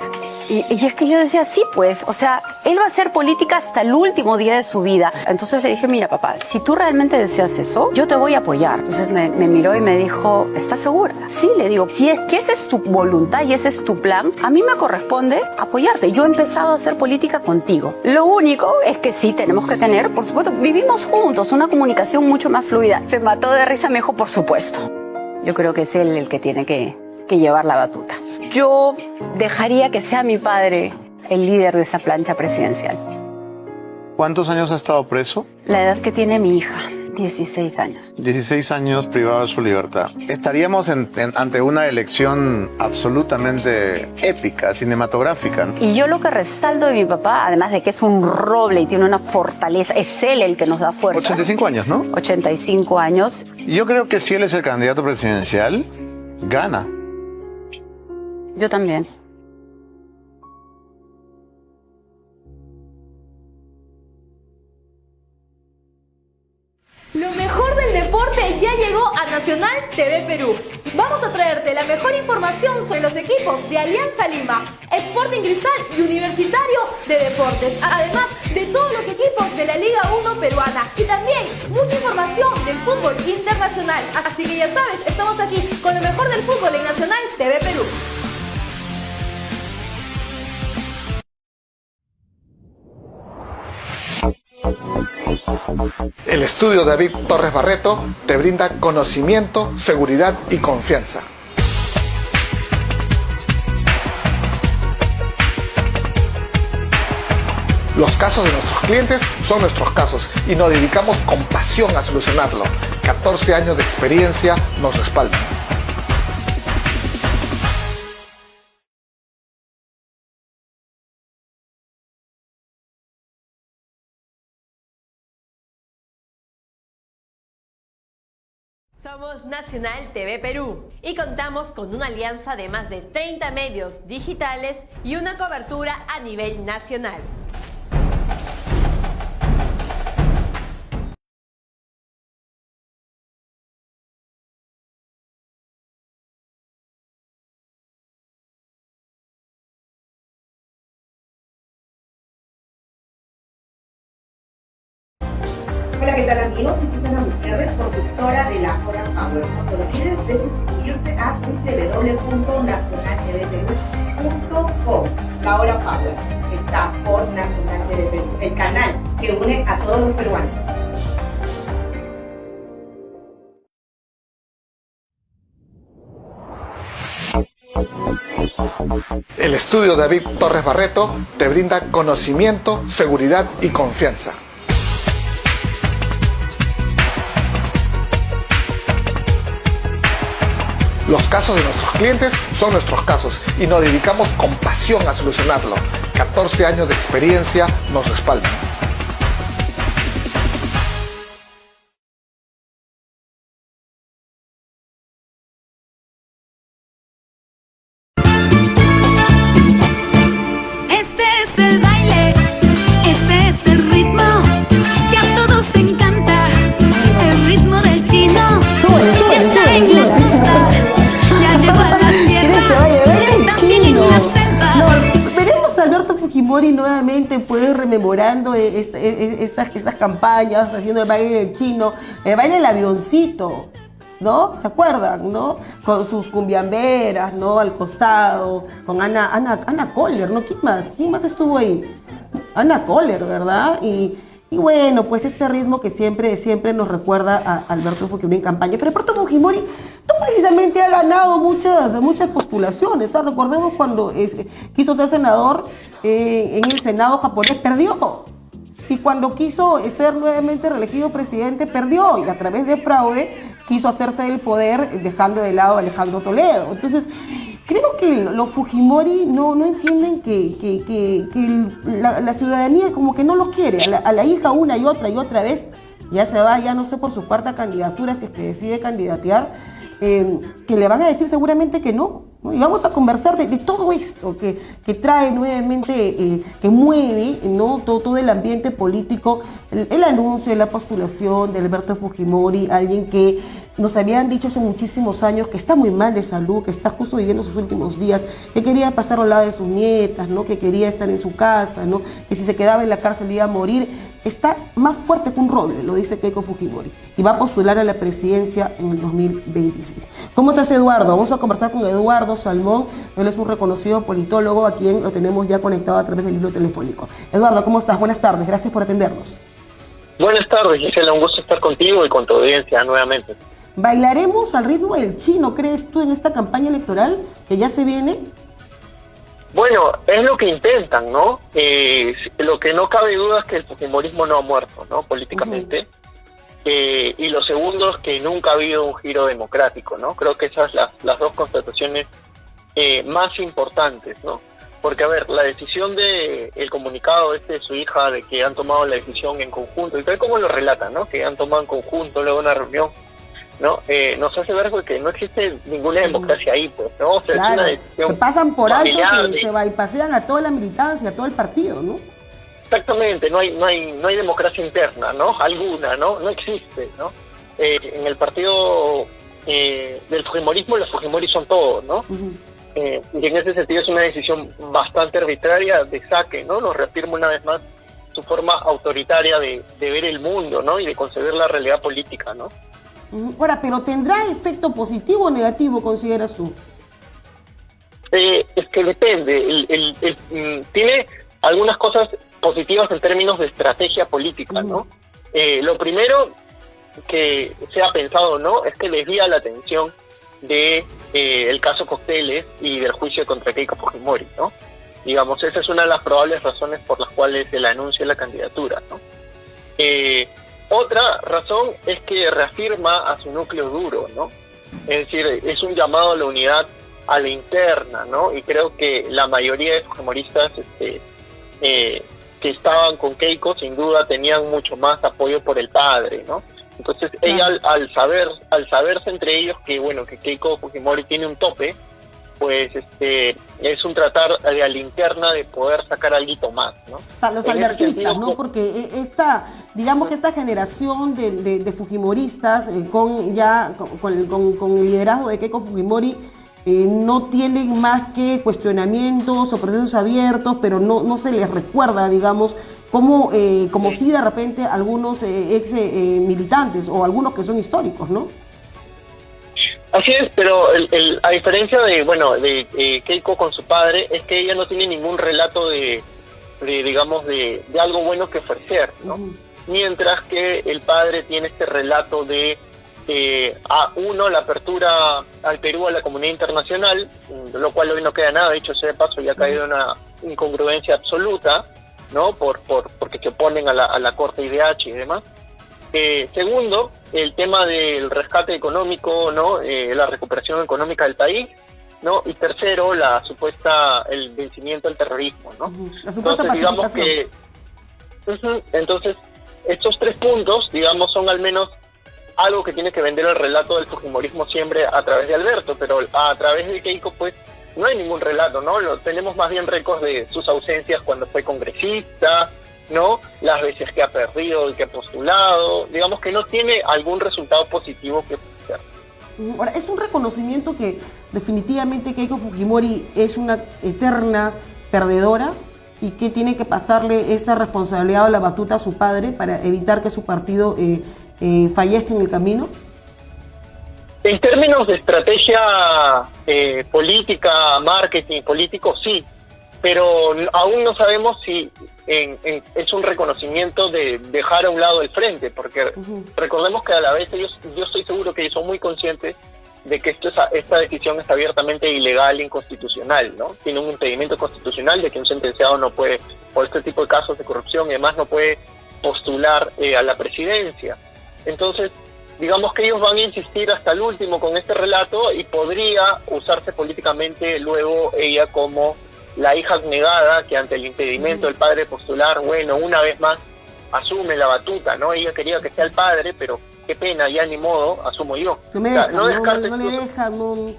y es que yo decía, sí pues, o sea, él va a hacer política hasta el último día de su vida. Entonces le dije, mira papá, si tú realmente deseas eso, yo te voy a apoyar. Entonces me miró y me dijo, ¿estás segura? Sí, le digo, si es que esa es tu voluntad y ese es tu plan, a mí me corresponde apoyarte. Yo he empezado a hacer política contigo. Lo único es que sí tenemos que tener, por supuesto, vivimos juntos, una comunicación mucho más fluida. Se mató de risa, me dijo, por supuesto. Yo creo que es él el que tiene que llevar la batuta. Yo dejaría que sea mi padre el líder de esa plancha presidencial. ¿Cuántos años ha estado preso? La edad que tiene mi hija, 16 años. 16 años privado de su libertad. Estaríamos ante una elección absolutamente épica, cinematográfica. Y yo lo que resalto de mi papá, además de que es un roble y tiene una fortaleza, es él el que nos da fuerza. 85 años, ¿no? 85 años. Yo creo que si él es el candidato presidencial, gana. Yo también. Lo mejor del deporte ya llegó a Nacional TV Perú. Vamos a traerte la mejor información sobre los equipos de Alianza Lima, Sporting Cristal y Universitario de Deportes. Además de todos los equipos de la Liga 1 peruana. Y también mucha información del fútbol internacional. Así que ya sabes, estamos aquí con lo mejor del fútbol en Nacional TV Perú. El estudio David Torres Barreto te brinda conocimiento, seguridad y confianza. Los casos de nuestros clientes son nuestros casos y nos dedicamos con pasión a solucionarlo. 14 años de experiencia nos respaldan. Somos Nacional TV Perú y contamos con una alianza de más de 30 medios digitales y una cobertura a nivel nacional. Hola, ¿qué tal amigos? Soy Susana Gutiérrez, conductora de La Hora Power. No te olvides de suscribirte a www.nacionaltvperú.com. La Hora Power está por Nacional TV Perú, el canal que une a todos los peruanos. El estudio David Torres Barreto te brinda conocimiento, seguridad y confianza. Los casos de nuestros clientes son nuestros casos y nos dedicamos con pasión a solucionarlo. 14 años de experiencia nos respaldan. Fujimori nuevamente pues rememorando estas campañas, haciendo el baile del chino, el baile del avioncito, ¿no? ¿Se acuerdan, no? Con sus cumbiamberas, ¿no? Al costado, con Ana Koller, ¿no? ¿Quién más? ¿Quién más estuvo ahí? Ana Koller, ¿verdad? Y bueno, pues este ritmo que siempre nos recuerda a Alberto Fujimori en campaña. Pero Alberto Fujimori no precisamente ha ganado muchas postulaciones, ¿sabes? Recordemos cuando quiso ser senador en el Senado japonés, perdió. Y cuando quiso ser nuevamente reelegido presidente, perdió. Y a través de fraude quiso hacerse del poder dejando de lado a Alejandro Toledo. Entonces, creo que los Fujimori no entienden que la ciudadanía como que no los quiere. A la hija una y otra vez, ya se va, ya no sé por su cuarta candidatura, si es que decide candidatear, que le van a decir seguramente que no. Y vamos a conversar de todo esto que trae nuevamente, que mueve, ¿no? todo el ambiente político, el anuncio de la postulación de Alberto Fujimori, alguien que nos habían dicho hace muchísimos años que está muy mal de salud, que está justo viviendo sus últimos días, que quería pasar al lado de sus nietas, ¿no? Que quería estar en su casa, ¿no? Que si se quedaba en la cárcel iba a morir. Está más fuerte que un roble, lo dice Keiko Fujimori, y va a postular a la presidencia en el 2026. ¿Cómo se hace Eduardo? Vamos a conversar con Eduardo Salmón. Él es un reconocido politólogo a quien lo tenemos ya conectado a través del hilo telefónico. Eduardo, ¿cómo estás? Buenas tardes, gracias por atendernos. Buenas tardes, Gisela, un gusto estar contigo y con tu audiencia nuevamente. ¿Bailaremos al ritmo del chino, crees tú, en esta campaña electoral que ya se viene? Bueno, es lo que intentan, ¿no? Lo que no cabe duda es que el fujimorismo no ha muerto, ¿no? Políticamente. Y lo segundo es que nunca ha habido un giro democrático, ¿no? Creo que esas son las dos constataciones más importantes, ¿no? Porque, a ver, la decisión el comunicado de su hija de que han tomado la decisión en conjunto, y tal como lo relatan, ¿no? Que han tomado en conjunto luego una reunión, ¿no? Nos hace ver que no existe ninguna democracia ahí, pues, ¿no? O sea, claro, es una decisión que pasan por alto, familiar, se bypasean a toda la militancia, a todo el partido, ¿no? Exactamente, no hay democracia interna, ¿no? Alguna, ¿no? No existe, ¿no? En el partido del fujimorismo, los fujimoris son todos, ¿no? Y en ese sentido es una decisión bastante arbitraria de saque, ¿no? Nos reafirma una vez más su forma autoritaria de ver el mundo, ¿no? Y de concebir la realidad política, ¿no? Ahora, ¿pero tendrá efecto positivo o negativo, consideras tú? Es que depende. Tiene algunas cosas positivas en términos de estrategia política, ¿no? Lo primero que se ha pensado, ¿no? Es que desvía la atención de el caso Cocteles y del juicio contra Keiko Fujimori, ¿no? Digamos, esa es una de las probables razones por las cuales se le anuncia la candidatura, ¿no? Otra razón es que reafirma a su núcleo duro, ¿no? Es decir, es un llamado a la unidad a la interna, ¿no? Y creo que la mayoría de fujimoristas que estaban con Keiko, sin duda, tenían mucho más apoyo por el padre, ¿no? Entonces, ella al saberse entre ellos que, bueno, que Keiko Fujimori tiene un tope, pues es un tratar de a la interna de poder sacar algo más, ¿no? O sea, los albertistas, ¿no? Porque digamos que esta generación de fujimoristas con el liderazgo de Keiko Fujimori no tienen más que cuestionamientos o procesos abiertos, pero no se les recuerda, digamos, como si de repente algunos ex militantes o algunos que son históricos, ¿no? Así es, pero a diferencia de Keiko con su padre, es que ella no tiene ningún relato de algo bueno que ofrecer, ¿no? Mientras que el padre tiene este relato de la apertura al Perú a la comunidad internacional, de lo cual hoy no queda nada, dicho sea de paso, ya ha caído una incongruencia absoluta, ¿no? Porque se oponen a la Corte IDH y demás. Segundo, el tema del rescate económico, ¿no? La recuperación económica del país, ¿no? Y tercero, el vencimiento del terrorismo, ¿no? La supuesta entonces, digamos que entonces estos tres puntos, digamos, son al menos algo que tiene que vender el relato del fujimorismo siempre a través de Alberto, pero a través de Keiko, pues, no hay ningún relato, ¿no? Tenemos más bien récords de sus ausencias cuando fue congresista, ¿no? Las veces que ha perdido y que ha postulado, digamos que no tiene algún resultado positivo que ofrecer. Ahora, es un reconocimiento que definitivamente Keiko Fujimori es una eterna perdedora, y que tiene que pasarle esa responsabilidad o la batuta a su padre para evitar que su partido fallezca en el camino? En términos de estrategia política, marketing político, sí, pero aún no sabemos si es un reconocimiento de dejar a un lado el frente, porque recordemos que a la vez yo estoy seguro que ellos son muy conscientes de que esta decisión es abiertamente ilegal e inconstitucional, ¿no? Tiene un impedimento constitucional de que un sentenciado no puede, por este tipo de casos de corrupción y demás, no puede postular a la presidencia. Entonces, digamos que ellos van a insistir hasta el último con este relato y podría usarse políticamente luego ella como la hija abnegada que ante el impedimento del padre postular, bueno, una vez más asume la batuta, ¿no? Ella quería que sea el padre, pero qué pena, ya ni modo, asumo yo. No me dejan, no le dejan, no...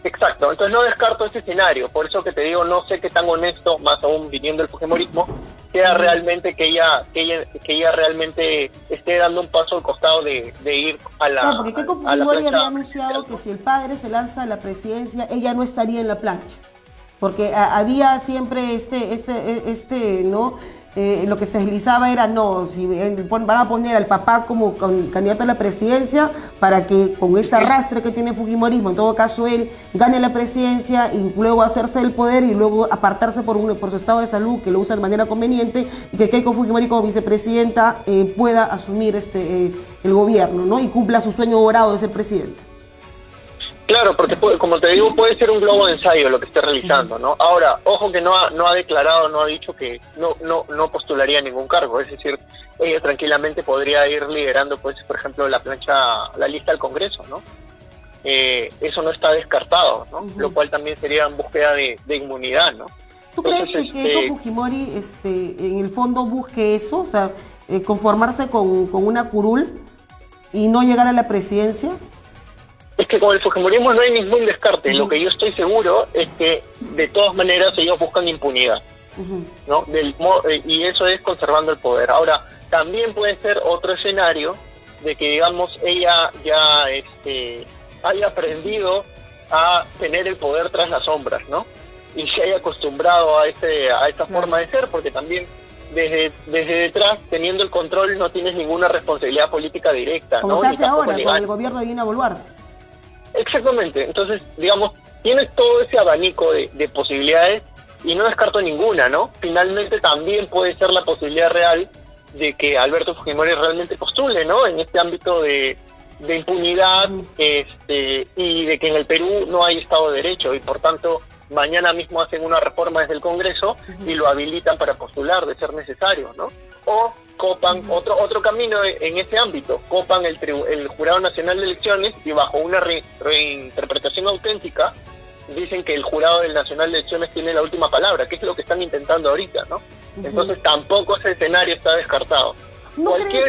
Exacto, entonces no descarto ese escenario, por eso que te digo, no sé qué tan honesto, más aún viniendo del fujimorismo, sea realmente que ella realmente esté dando un paso al costado de ir a la... Claro, porque Keiko Fujimori había anunciado que si el padre se lanza a la presidencia, ella no estaría en la plancha, porque había siempre ¿no? Lo que se deslizaba era, no, si van a poner al papá como candidato a la presidencia para que con ese arrastre que tiene el fujimorismo, en todo caso él gane la presidencia y luego hacerse el poder y luego apartarse por su estado de salud, que lo usa de manera conveniente, y que Keiko Fujimori como vicepresidenta pueda asumir el gobierno, ¿no? Y cumpla su sueño dorado de ser presidente. Claro, porque como te digo, puede ser un globo de ensayo lo que esté realizando, ¿no? Ahora, ojo que no ha declarado, no ha dicho que no postularía ningún cargo, es decir, ella tranquilamente podría ir liderando, pues, por ejemplo, la lista al Congreso, ¿no? Eso no está descartado, ¿no? Lo cual también sería en búsqueda de inmunidad, ¿no? ¿Tú crees que Keiko Fujimori en el fondo busque eso, o sea, conformarse con una curul y no llegar a la presidencia? Es que con el fujimorismo no hay ningún descarte. Lo que yo estoy seguro es que de todas maneras ellos buscan impunidad, ¿no? Y eso es conservando el poder. Ahora, también puede ser otro escenario de que, digamos, ella ya haya aprendido a tener el poder tras las sombras, ¿no? Y se haya acostumbrado a esa forma de ser, porque también desde detrás, teniendo el control, no tienes ninguna responsabilidad política directa, como ¿no? se hace ahora con el gobierno de Dina Boluarte. Exactamente, entonces, digamos, tienes todo ese abanico de posibilidades y no descarto ninguna, ¿no? Finalmente también puede ser la posibilidad real de que Alberto Fujimori realmente postule, ¿no? En este ámbito de impunidad y de que en el Perú no hay Estado de Derecho y por tanto mañana mismo hacen una reforma desde el Congreso y lo habilitan para postular de ser necesario, ¿no? O copan otro camino en ese ámbito, copan el Jurado Nacional de Elecciones y bajo una reinterpretación auténtica dicen que el Jurado Nacional de Elecciones tiene la última palabra, que es lo que están intentando ahorita, ¿no? Entonces tampoco ese escenario está descartado.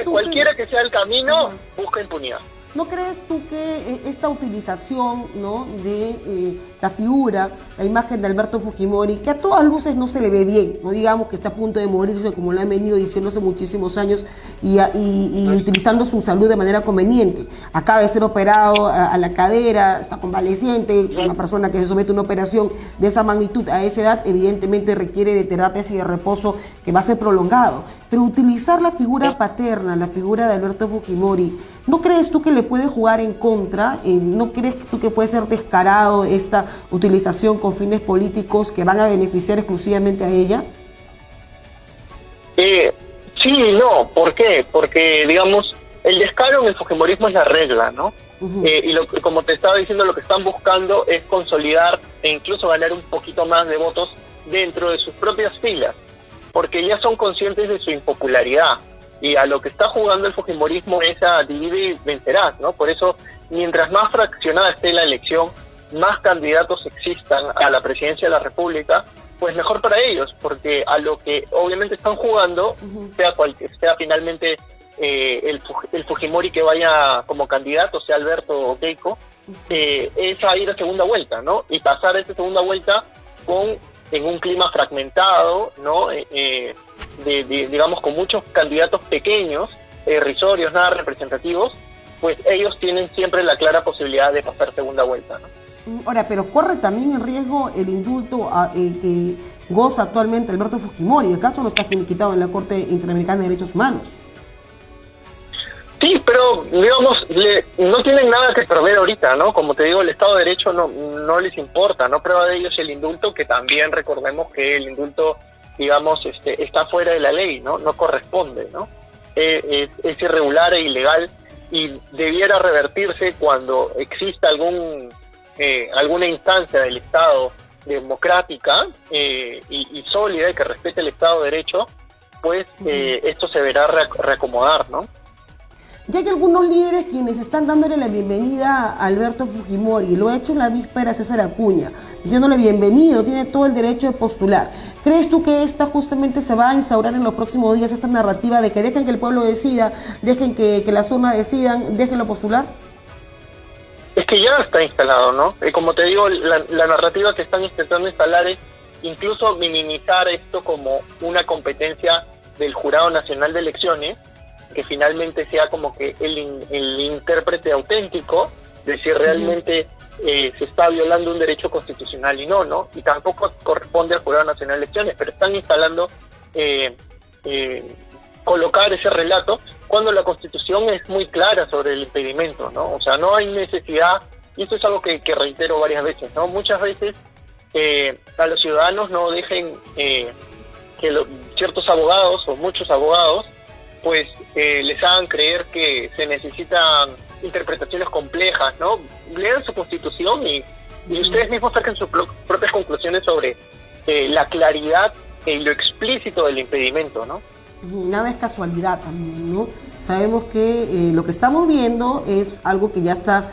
Cualquiera que sea el camino, busca impunidad. ¿No crees tú que esta utilización, ¿no?, de la figura, la imagen de Alberto Fujimori, que a todas luces no se le ve bien, no digamos que está a punto de morirse como lo han venido diciendo hace muchísimos años y utilizando su salud de manera conveniente? Acaba de ser operado a la cadera, está convaleciente, una persona que se somete a una operación de esa magnitud a esa edad evidentemente requiere de terapias y de reposo que va a ser prolongado. Pero utilizar la figura paterna, la figura de Alberto Fujimori, ¿no crees tú que le puede jugar en contra? ¿No crees tú que puede ser descarado esta utilización con fines políticos que van a beneficiar exclusivamente a ella? Sí y no. ¿Por qué? Porque, digamos, el descaro en el fujimorismo es la regla, ¿no? Como te estaba diciendo, lo que están buscando es consolidar e incluso ganar un poquito más de votos dentro de sus propias filas, porque ya son conscientes de su impopularidad. Y a lo que está jugando el fujimorismo es a divide y vencerás, ¿no? Por eso, mientras más fraccionada esté la elección, más candidatos existan a la presidencia de la República, pues mejor para ellos, porque a lo que obviamente están jugando, sea finalmente el Fujimori que vaya como candidato, sea Alberto o Keiko, es a ir a segunda vuelta, ¿no? Y pasar esa segunda vuelta en un clima fragmentado, ¿no? Digamos, con muchos candidatos pequeños, irrisorios, nada representativos, pues ellos tienen siempre la clara posibilidad de pasar segunda vuelta, ¿no? Ahora, pero corre también en riesgo el indulto que goza actualmente Alberto Fujimori. El caso no está finiquitado en la Corte Interamericana de Derechos Humanos. Sí, pero digamos, no tienen nada que perder ahorita, ¿no? Como te digo, el Estado de Derecho no les importa, no prueba de ellos el indulto, que también recordemos que el indulto, digamos, está fuera de la ley, ¿no? No corresponde, ¿no? Es irregular e ilegal y debiera revertirse cuando exista alguna instancia del Estado democrática y sólida y que respete el Estado de Derecho, pues esto se verá reacomodar, ¿no? Ya que algunos líderes quienes están dándole la bienvenida a Alberto Fujimori, lo ha hecho en la víspera César Acuña, diciéndole bienvenido, tiene todo el derecho de postular. ¿Crees tú que esta justamente se va a instaurar en los próximos días, esta narrativa de que dejen que el pueblo decida, dejen que las urnas decidan, déjenlo postular? Es que ya está instalado, ¿no? Como te digo, la narrativa que están intentando instalar es incluso minimizar esto como una competencia del Jurado Nacional de Elecciones, que finalmente sea como que el intérprete auténtico de si realmente se está violando un derecho constitucional y no, y tampoco corresponde al Jurado Nacional de Elecciones, pero están instalando colocar ese relato cuando la Constitución es muy clara sobre el impedimento, ¿no? O sea, no hay necesidad, y esto es algo que reitero varias veces, ¿no? Muchas veces a los ciudadanos no dejen que ciertos abogados o muchos abogados pues les hagan creer que se necesitan interpretaciones complejas, ¿no? Lean su Constitución y ustedes mismos saquen sus propias conclusiones sobre la claridad y lo explícito del impedimento, ¿no? Nada es casualidad también, ¿no? Sabemos que lo que estamos viendo es algo que ya está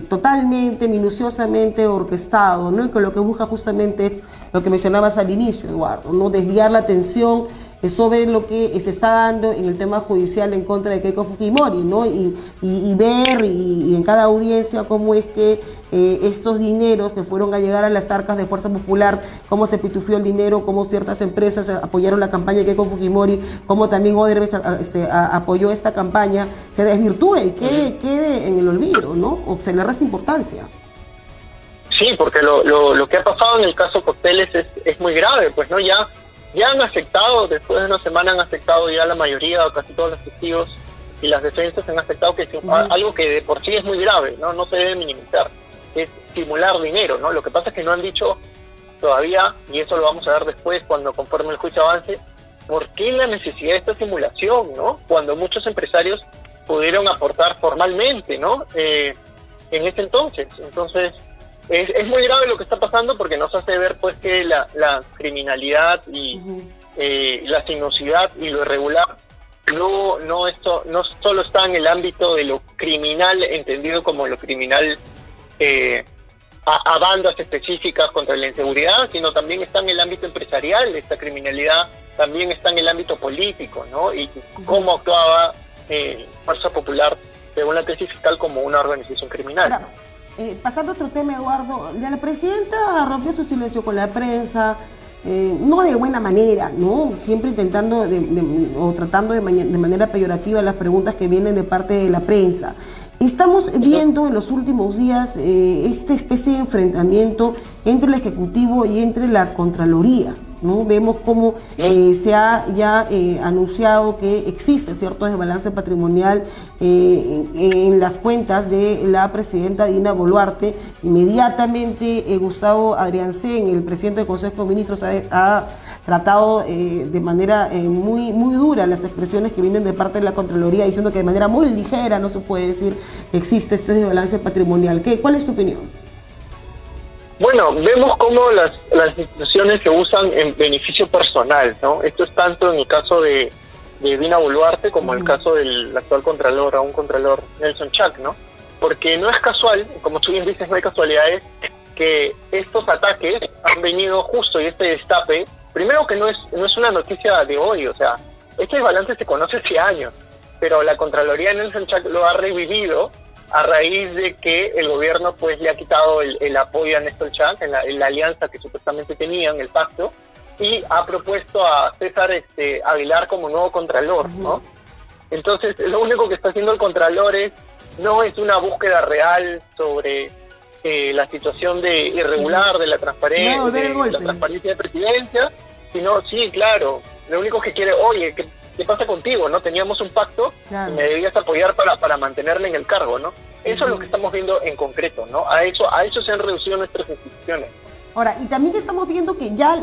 totalmente, minuciosamente orquestado, ¿no? Y que lo que busca justamente es lo que mencionabas al inicio, Eduardo, ¿no? Desviar la atención sobre lo que se está dando en el tema judicial en contra de Keiko Fujimori, ¿no? Y ver y en cada audiencia cómo es que estos dineros que fueron a llegar a las arcas de Fuerza Popular, cómo se pitufió el dinero, cómo ciertas empresas apoyaron la campaña de Keiko Fujimori, cómo también Odebrecht apoyó esta campaña, se desvirtúe y quede en el olvido, ¿no? O se le resta importancia. Sí, porque lo que ha pasado en el caso Costeles es muy grave, pues, ¿no? Ya han aceptado, después de una semana han aceptado ya la mayoría, casi todos los testigos y las defensas han aceptado que es algo que de por sí es muy grave, no se debe minimizar, es simular dinero, ¿no? Lo que pasa es que no han dicho todavía, y eso lo vamos a ver después cuando conforme el juicio avance, por qué la necesidad de esta simulación, ¿no? Cuando muchos empresarios pudieron aportar formalmente, ¿no? En ese entonces. Entonces, es muy grave lo que está pasando porque nos hace ver pues que la criminalidad y la sinuosidad y lo irregular no solo está en el ámbito de lo criminal, entendido como lo criminal a bandas específicas contra la inseguridad, sino también está en el ámbito empresarial. Esta criminalidad también está en el ámbito político, ¿no? Y cómo actuaba Fuerza Popular según la tesis fiscal como una organización criminal. Ahora, pasando a otro tema, Eduardo, ya la presidenta rompió su silencio con la prensa, no de buena manera, ¿no? Siempre intentando o tratando de manera peyorativa las preguntas que vienen de parte de la prensa. Estamos viendo en los últimos días esta especie de enfrentamiento entre el Ejecutivo y entre la Contraloría, ¿no? Vemos cómo se ha ya anunciado que existe cierto desbalance patrimonial en las cuentas de la presidenta Dina Boluarte. Inmediatamente Gustavo Adriancén, el presidente del Consejo de Ministros, ha tratado de manera muy dura las expresiones que vienen de parte de la Contraloría, diciendo que de manera muy ligera no se puede decir que existe este desbalance patrimonial. ¿Cuál es tu opinión? Bueno, vemos cómo las instituciones se usan en beneficio personal, ¿no? Esto es tanto en el caso de Dina Boluarte como en el caso del actual contralor, aún contralor Nelson Chac, ¿no? Porque no es casual, como tú bien dices, no hay casualidades, que estos ataques han venido justo, y este destape, primero que no es una noticia de hoy, o sea, este desbalance se conoce hace años, pero la Contraloría de Nelson Chac lo ha revivido a raíz de que el gobierno pues le ha quitado el apoyo a Néstor Chac en la alianza que supuestamente tenían, el pacto, y ha propuesto a César Aguilar como nuevo contralor, ¿no? Entonces, lo único que está haciendo el contralor no es una búsqueda real sobre la situación de irregular de la transparencia, No, ver el golpe. la transparencia de presidencia, sino, sí, claro, lo único que quiere, oye, ¿qué pasa contigo? ¿No? Teníamos un pacto Claro. y me debías apoyar para mantenerme en el cargo, ¿no? Eso es lo que estamos viendo en concreto, ¿no? A eso se han reducido nuestras instituciones. Ahora, y también estamos viendo que ya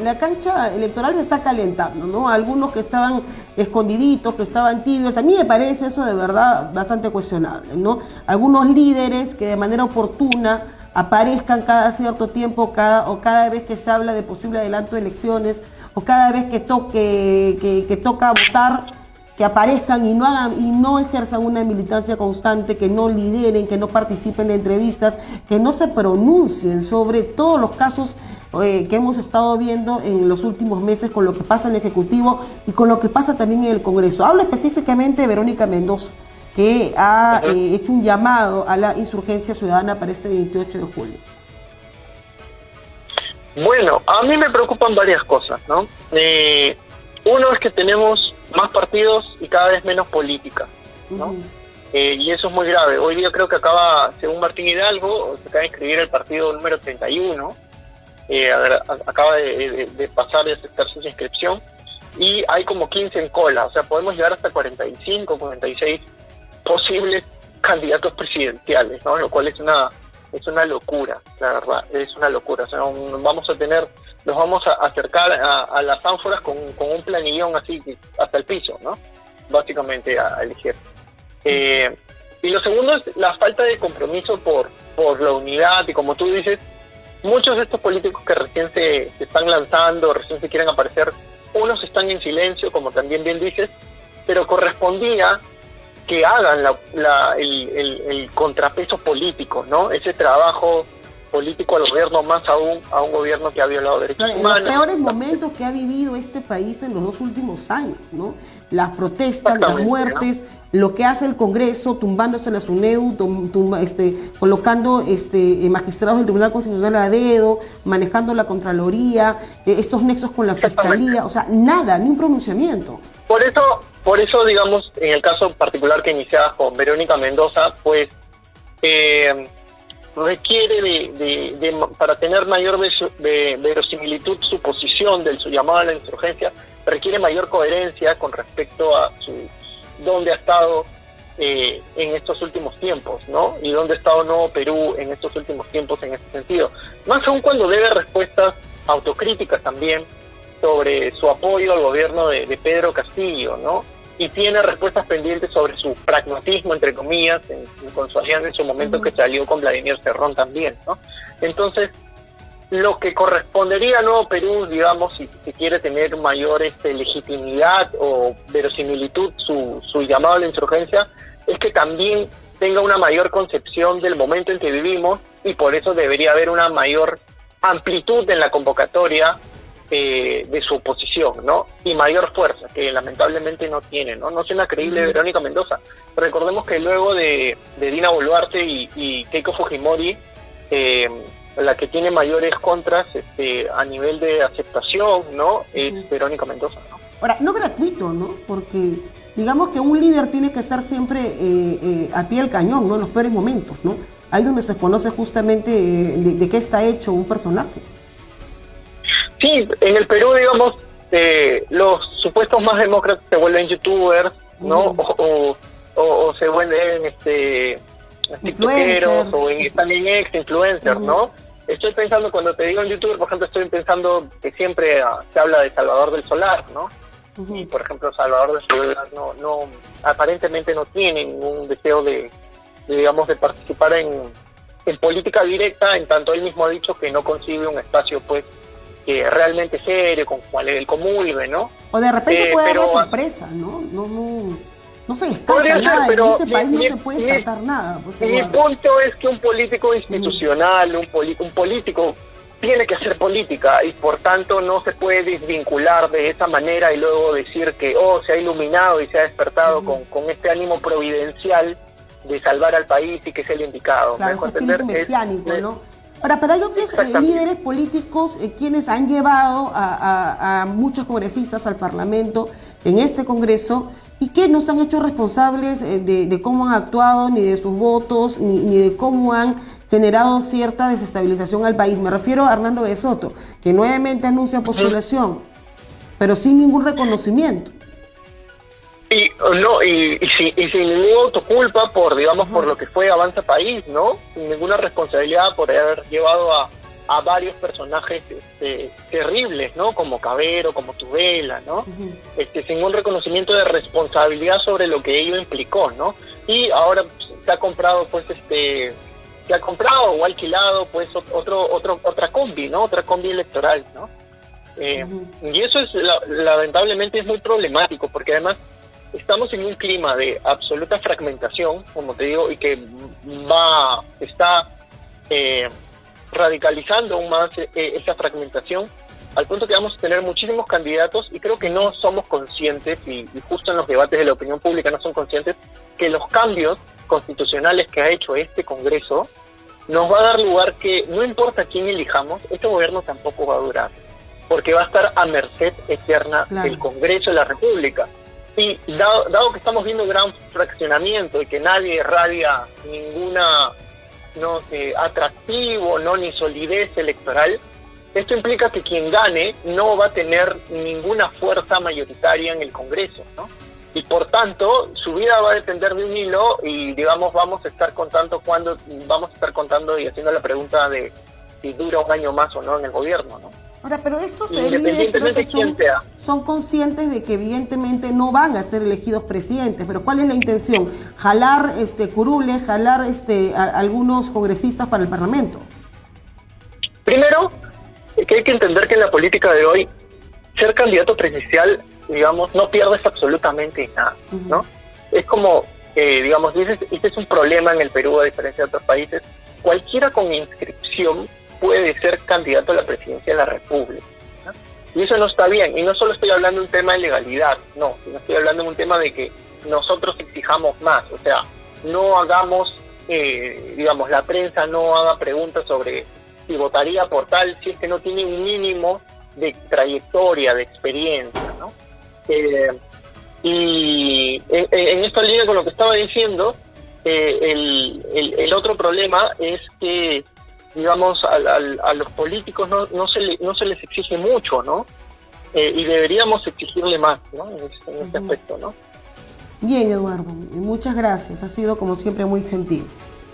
la cancha electoral se está calentando, ¿no? Algunos que estaban escondiditos, que estaban tibios, a mí me parece eso de verdad bastante cuestionable, ¿no? Algunos líderes que de manera oportuna aparezcan cada cierto tiempo, cada vez que se habla de posible adelanto de elecciones, o cada vez que toca votar, que aparezcan y no ejerzan una militancia constante, que no lideren, que no participen en entrevistas, que no se pronuncien sobre todos los casos que hemos estado viendo en los últimos meses con lo que pasa en el Ejecutivo y con lo que pasa también en el Congreso. Hablo específicamente de Verónica Mendoza, que ha hecho un llamado a la insurgencia ciudadana para este 28 de julio. Bueno, a mí me preocupan varias cosas, ¿no? Uno es que tenemos más partidos y cada vez menos política, ¿no? Y eso es muy grave. Hoy día creo que según Martín Hidalgo, se acaba de inscribir el partido número 31, acaba de pasar y aceptar su inscripción, y hay como 15 en cola, o sea, podemos llegar hasta 45, 46 posibles candidatos presidenciales, ¿no? Lo cual es una locura, la verdad, es una locura. O sea, nos vamos a acercar a las ánforas con un planillón así hasta el piso, ¿no? Básicamente a elegir. Y lo segundo es la falta de compromiso por la unidad, y como tú dices, muchos de estos políticos que recién se están lanzando, recién se quieren aparecer, unos están en silencio, como también bien dices, pero correspondía que hagan el contrapeso político, ¿no? Ese trabajo político al gobierno, más aún a un gobierno que ha violado derechos humanos. Los peores momentos que ha vivido este país en los 2 últimos años, ¿no? Las protestas, las muertes, ¿no? Lo que hace el Congreso, tumbándose la SUNEDU, colocando magistrados del Tribunal Constitucional a dedo, manejando la Contraloría, estos nexos con la Fiscalía, o sea, nada, ni un pronunciamiento. Por eso, digamos, en el caso particular que iniciabas con Verónica Mendoza, pues requiere para tener mayor verosimilitud su posición de su llamado a la insurgencia, requiere mayor coherencia con respecto a dónde ha estado en estos últimos tiempos, ¿no? Y dónde ha estado Nuevo Perú en estos últimos tiempos en ese sentido. Más aún cuando debe respuestas autocríticas también sobre su apoyo al gobierno de Pedro Castillo, ¿no? Y tiene respuestas pendientes sobre su pragmatismo, entre comillas, con su alianza en su momento que salió con Vladimir Cerrón también, ¿no? Entonces, lo que correspondería a Nuevo Perú, digamos, si quiere tener mayor legitimidad o verosimilitud su llamado a la insurgencia, es que también tenga una mayor concepción del momento en que vivimos, y por eso debería haber una mayor amplitud en la convocatoria de su oposición, ¿no? Y mayor fuerza, que lamentablemente no tiene, ¿no? No es una creíble Verónica Mendoza. Recordemos que luego de Dina Boluarte y Keiko Fujimori, la que tiene mayores contras a nivel de aceptación, ¿no? Es Verónica Mendoza, ¿no? Ahora, no gratuito, ¿no? Porque digamos que un líder tiene que estar siempre a pie del cañón, ¿no? En los peores momentos, ¿no? Ahí donde se conoce justamente de qué está hecho un personaje. Sí, en el Perú, digamos, los supuestos más demócratas se vuelven youtubers, ¿no? O se vuelven tiktokeros, o están en ex-influencers, ¿no? Estoy pensando, cuando te digo en youtuber, por ejemplo, estoy pensando que siempre se habla de Salvador del Solar, ¿no? Y, por ejemplo, Salvador del Solar no aparentemente no tiene ningún deseo de participar en política directa, en tanto él mismo ha dicho que no concibe un espacio, pues, que realmente serio, con el comulgue, ¿no? O de repente puede haber sorpresa, ¿no? No se descarta nada, en este país no se puede descartar nada. Pues, mi punto es que un político institucional, un político tiene que hacer política, y por tanto no se puede desvincular de esa manera y luego decir que se ha iluminado y se ha despertado con este ánimo providencial de salvar al país y que es el indicado. Claro, este espíritu mesiánico, ¿no? Ahora, pero hay otros líderes políticos quienes han llevado a muchos congresistas al Parlamento en este Congreso, y que no se han hecho responsables de cómo han actuado, ni de sus votos, ni de cómo han generado cierta desestabilización al país. Me refiero a Hernando de Soto, que nuevamente anuncia postulación, pero sin ningún reconocimiento. Y sin ninguna autoculpa por, digamos, por lo que fue Avanza País, ¿no? Sin ninguna responsabilidad por haber llevado a varios personajes terribles, ¿no? Como Cabero, como Tudela, ¿no? Sin un reconocimiento de responsabilidad sobre lo que ello implicó, ¿no? Y ahora se ha comprado, pues, se ha comprado o alquilado, pues, otra combi, ¿no? Otra combi electoral, ¿no? Y eso es, lamentablemente, es muy problemático, porque además estamos en un clima de absoluta fragmentación, como te digo, y que está radicalizando aún más esa fragmentación, al punto que vamos a tener muchísimos candidatos, y creo que no somos conscientes, y justo en los debates de la opinión pública no son conscientes, que los cambios constitucionales que ha hecho este Congreso nos va a dar lugar que, no importa quién elijamos, este gobierno tampoco va a durar, porque va a estar a merced eterna del Congreso de la República. Y dado que estamos viendo gran fraccionamiento y que nadie irradia ninguna atractivo, ni solidez electoral, esto implica que quien gane no va a tener ninguna fuerza mayoritaria en el Congreso, ¿no? Y por tanto, su vida va a depender de un hilo, y digamos, vamos a estar contando y haciendo la pregunta de si dura un año más o no en el gobierno, ¿no? Ahora, pero estos independientemente de quién sea, son conscientes de que evidentemente no van a ser elegidos presidentes, pero ¿cuál es la intención? ¿Jalar curules, jalar a algunos congresistas para el Parlamento? Primero, que hay que entender que en la política de hoy, ser candidato presidencial, digamos, no pierdes absolutamente nada, ¿no? Es como, digamos, este es un problema en el Perú, a diferencia de otros países. Cualquiera con inscripción puede ser candidato a la presidencia de la República, ¿no? Y eso no está bien. Y no solo estoy hablando de un tema de legalidad, no, sino estoy hablando de un tema de que nosotros exijamos más. O sea, no hagamos, digamos, la prensa no haga preguntas sobre si votaría por tal, si es que no tiene un mínimo de trayectoria, de experiencia, ¿no? Y en esta línea con lo que estaba diciendo, el otro problema es que, digamos, a los políticos no se les exige mucho, ¿no? Y deberíamos exigirle más, ¿no? En este aspecto, ¿no? Bien, Eduardo, muchas gracias. Ha sido, como siempre, muy gentil.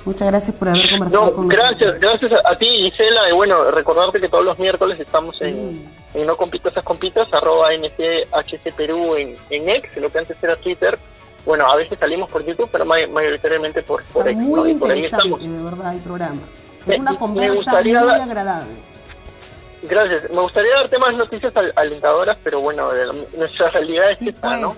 Muchas gracias por haber conversado con nosotros. Gracias a ti, Gisela. Y bueno, recordarte que todos los miércoles estamos en No Compitas Esas Compitas, @NCHC Perú en X, lo que antes era Twitter. Bueno, a veces salimos por YouTube, pero mayoritariamente por X, ¿no? Y por ahí estamos. De verdad, el programa. Es una conversa muy agradable. Gracias. Me gustaría darte más noticias alentadoras, pero bueno, nuestra realidad es esta, pues, ¿no?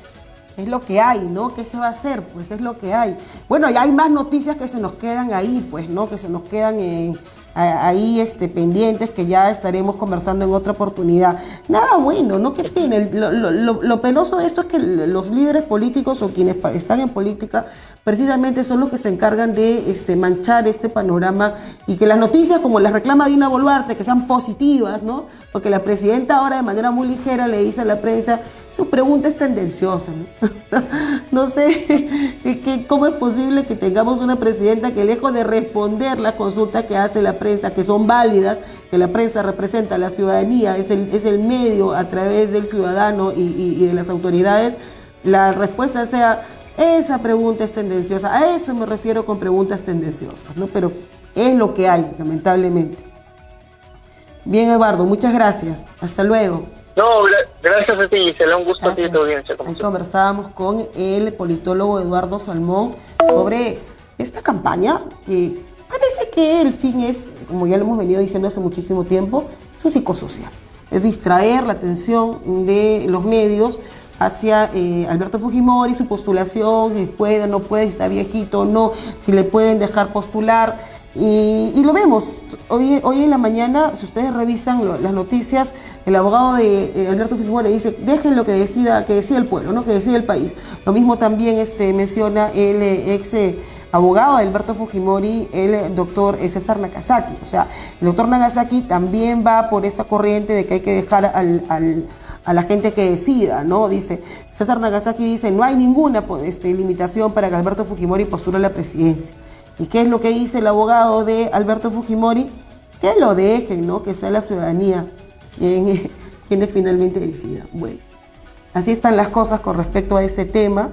Es lo que hay, ¿no? ¿Qué se va a hacer? Pues es lo que hay. Bueno, y hay más noticias que se nos quedan ahí, pues, ¿no? Que se nos quedan ahí pendientes, que ya estaremos conversando en otra oportunidad. Nada bueno, ¿no? Qué pena. Lo penoso de esto es que los líderes políticos o quienes están en política precisamente son los que se encargan de manchar este panorama, y que las noticias, como las reclama Dina Boluarte, que sean positivas, ¿no? Porque la presidenta ahora de manera muy ligera le dice a la prensa, su pregunta es tendenciosa, ¿no? No sé cómo es posible que tengamos una presidenta que, lejos de responder las consultas que hace la prensa, que son válidas, que la prensa representa a la ciudadanía, es el medio a través del ciudadano y de las autoridades, la respuesta sea, esa pregunta es tendenciosa. A eso me refiero con preguntas tendenciosas, ¿no? Pero es lo que hay, lamentablemente. Bien, Eduardo, muchas gracias. Hasta luego. No, gracias a ti, Gisela. Un gusto a ti y a tu audiencia. Ahí conversábamos con el politólogo Eduardo Salmón sobre esta campaña, que parece que el fin es, como ya lo hemos venido diciendo hace muchísimo tiempo, es un psicosocial. Es distraer la atención de los medios hacia Alberto Fujimori, su postulación, si puede o no puede, si está viejito o no, si le pueden dejar postular. Y lo vemos hoy en la mañana. Si ustedes revisan las noticias, el abogado de Alberto Fujimori dice, dejen lo que decida el pueblo, ¿no? Que decida el país. Lo mismo también menciona el ex abogado de Alberto Fujimori, el doctor César Nagasaki. O sea, el doctor Nagasaki también va por esa corriente de que hay que dejar a la gente que decida, ¿no? Dice, César Nagasaki dice, no hay ninguna limitación para que Alberto Fujimori postule a la presidencia. ¿Y qué es lo que dice el abogado de Alberto Fujimori? Que lo dejen, ¿no? Que sea la ciudadanía quienes finalmente decida. Bueno, así están las cosas con respecto a ese tema.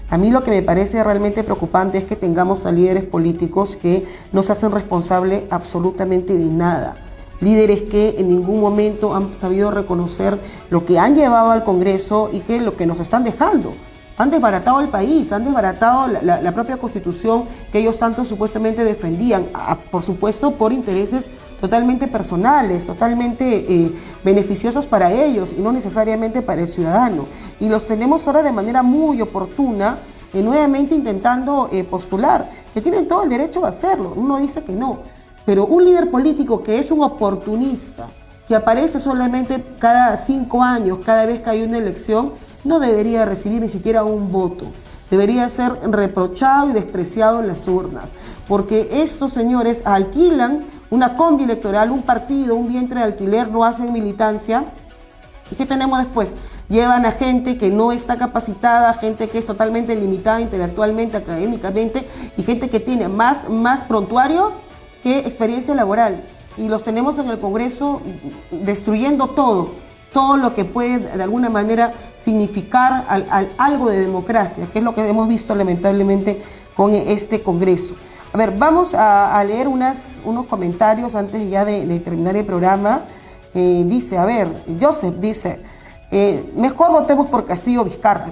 A mí lo que me parece realmente preocupante es que tengamos a líderes políticos que no se hacen responsables absolutamente de nada. Líderes que en ningún momento han sabido reconocer lo que han llevado al Congreso y que lo que nos están dejando. Han desbaratado el país, han desbaratado la propia Constitución que ellos tanto supuestamente defendían, por supuesto por intereses totalmente personales, totalmente beneficiosos para ellos y no necesariamente para el ciudadano. Y los tenemos ahora de manera muy oportuna, nuevamente intentando postular, que tienen todo el derecho a hacerlo, uno dice que no, pero un líder político que es un oportunista, que aparece solamente cada 5 años, cada vez que hay una elección, no debería recibir ni siquiera un voto. Debería ser reprochado y despreciado en las urnas, porque estos señores alquilan una combi electoral, un partido, un vientre de alquiler, no hacen militancia. ¿Y qué tenemos después? Llevan a gente que no está capacitada, gente que es totalmente limitada intelectualmente, académicamente, y gente que tiene más prontuario que experiencia laboral. Y los tenemos en el Congreso destruyendo todo lo que puede de alguna manera significar algo de democracia, que es lo que hemos visto lamentablemente con este Congreso. A ver, vamos a leer unos comentarios antes ya de terminar el programa. Dice, a ver, Joseph dice, mejor votemos por Castillo Vizcarra,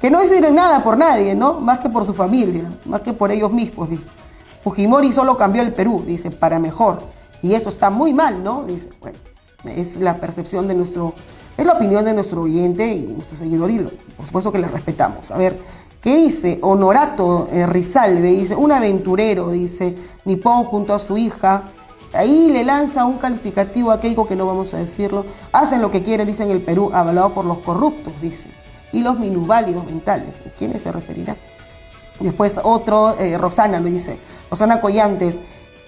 que no decir nada por nadie, ¿no? Más que por su familia, más que por ellos mismos, dice. Fujimori solo cambió el Perú, dice, para mejor. Y eso está muy mal, ¿no? Dice, bueno, es la percepción de es la opinión de nuestro oyente y nuestro seguidor y por supuesto que le respetamos. A ver, ¿qué dice? Honorato Rizalve dice, un aventurero, dice, nipón junto a su hija. Ahí le lanza un calificativo a Keiko que no vamos a decirlo. Hacen lo que quieren, dicen el Perú, avalado por los corruptos, dice. Y los minusválidos mentales. ¿A quiénes se referirá? Después otro, Rosana lo dice. Rosana Collantes,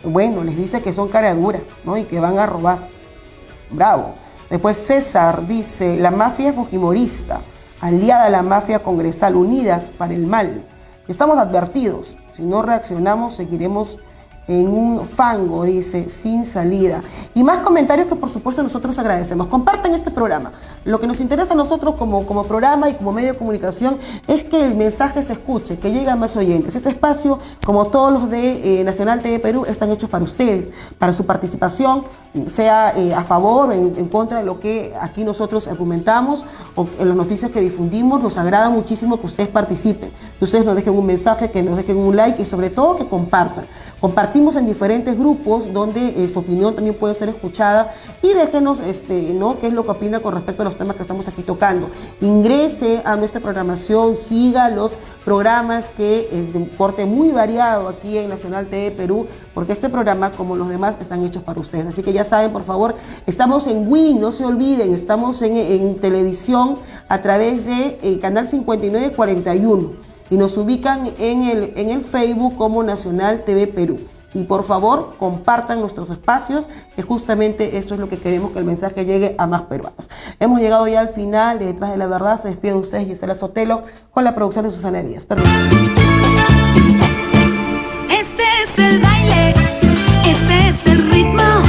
bueno, les dice que son cara dura, ¿no? Y que van a robar. Bravo. Después César dice, la mafia fujimorista, aliada a la mafia congresal, unidas para el mal. Estamos advertidos, si no reaccionamos seguiremos en un fango, dice, sin salida. Y más comentarios que por supuesto nosotros agradecemos. Compartan este programa. Lo que nos interesa a nosotros como programa y como medio de comunicación es que el mensaje se escuche, que llegue a más oyentes. Ese espacio, como todos los de Nacional TV Perú, están hechos para ustedes, para su participación, sea a favor o en contra de lo que aquí nosotros argumentamos o en las noticias que difundimos. Nos agrada muchísimo que ustedes participen, que ustedes nos dejen un mensaje, que nos dejen un like y sobre todo que compartan. Compartimos en diferentes grupos donde su opinión también puede ser escuchada y déjenos ¿no? qué es lo que opina con respecto a los temas que estamos aquí tocando. Ingrese a nuestra programación, siga los programas que es de un corte muy variado aquí en Nacional TV Perú, porque este programa, como los demás, están hechos para ustedes. Así que ya saben, por favor, estamos en Win, no se olviden, estamos en televisión a través de Canal 5941. Y nos ubican en el Facebook como Nacional TV Perú. Y por favor, compartan nuestros espacios, que justamente eso es lo que queremos, que el mensaje llegue a más peruanos. Hemos llegado ya al final de Detrás de la Verdad. Se despide de ustedes Gisela Sotelo con la producción de Susana Díaz. Permiso. Este es el baile, este es el ritmo,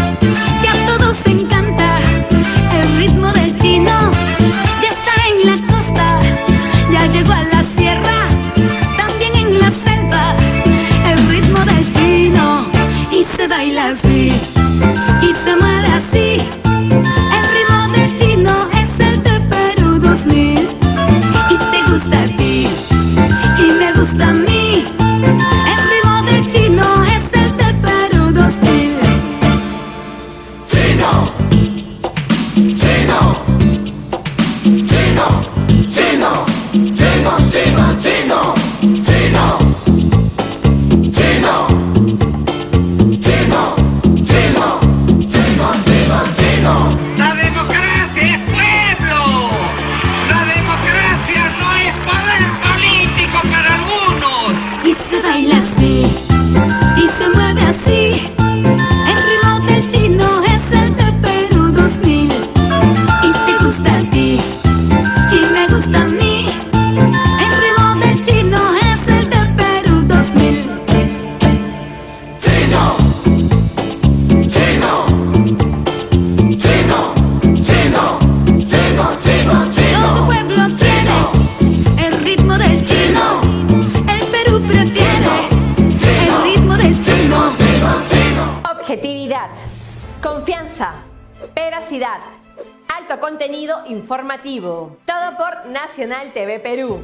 que a todos encanta, el ritmo del chino. Ya está en la costa, ya llegó a la sierra. Se baila así y se mueve así. El ritmo del chino es el de Perú 2000. Y te gusta a ti y me gusta a mí. El ritmo del chino es el de Perú 2000. Chino, chino, chino, chino, chino, chino, chino, chino. La democracia es pueblo. La democracia no es poder político para algunos. Y se baila así y se mueve así. El ritmo del chino es el de Perú. calidad, confianza, veracidad, alto contenido informativo. Todo por Nacional TV Perú.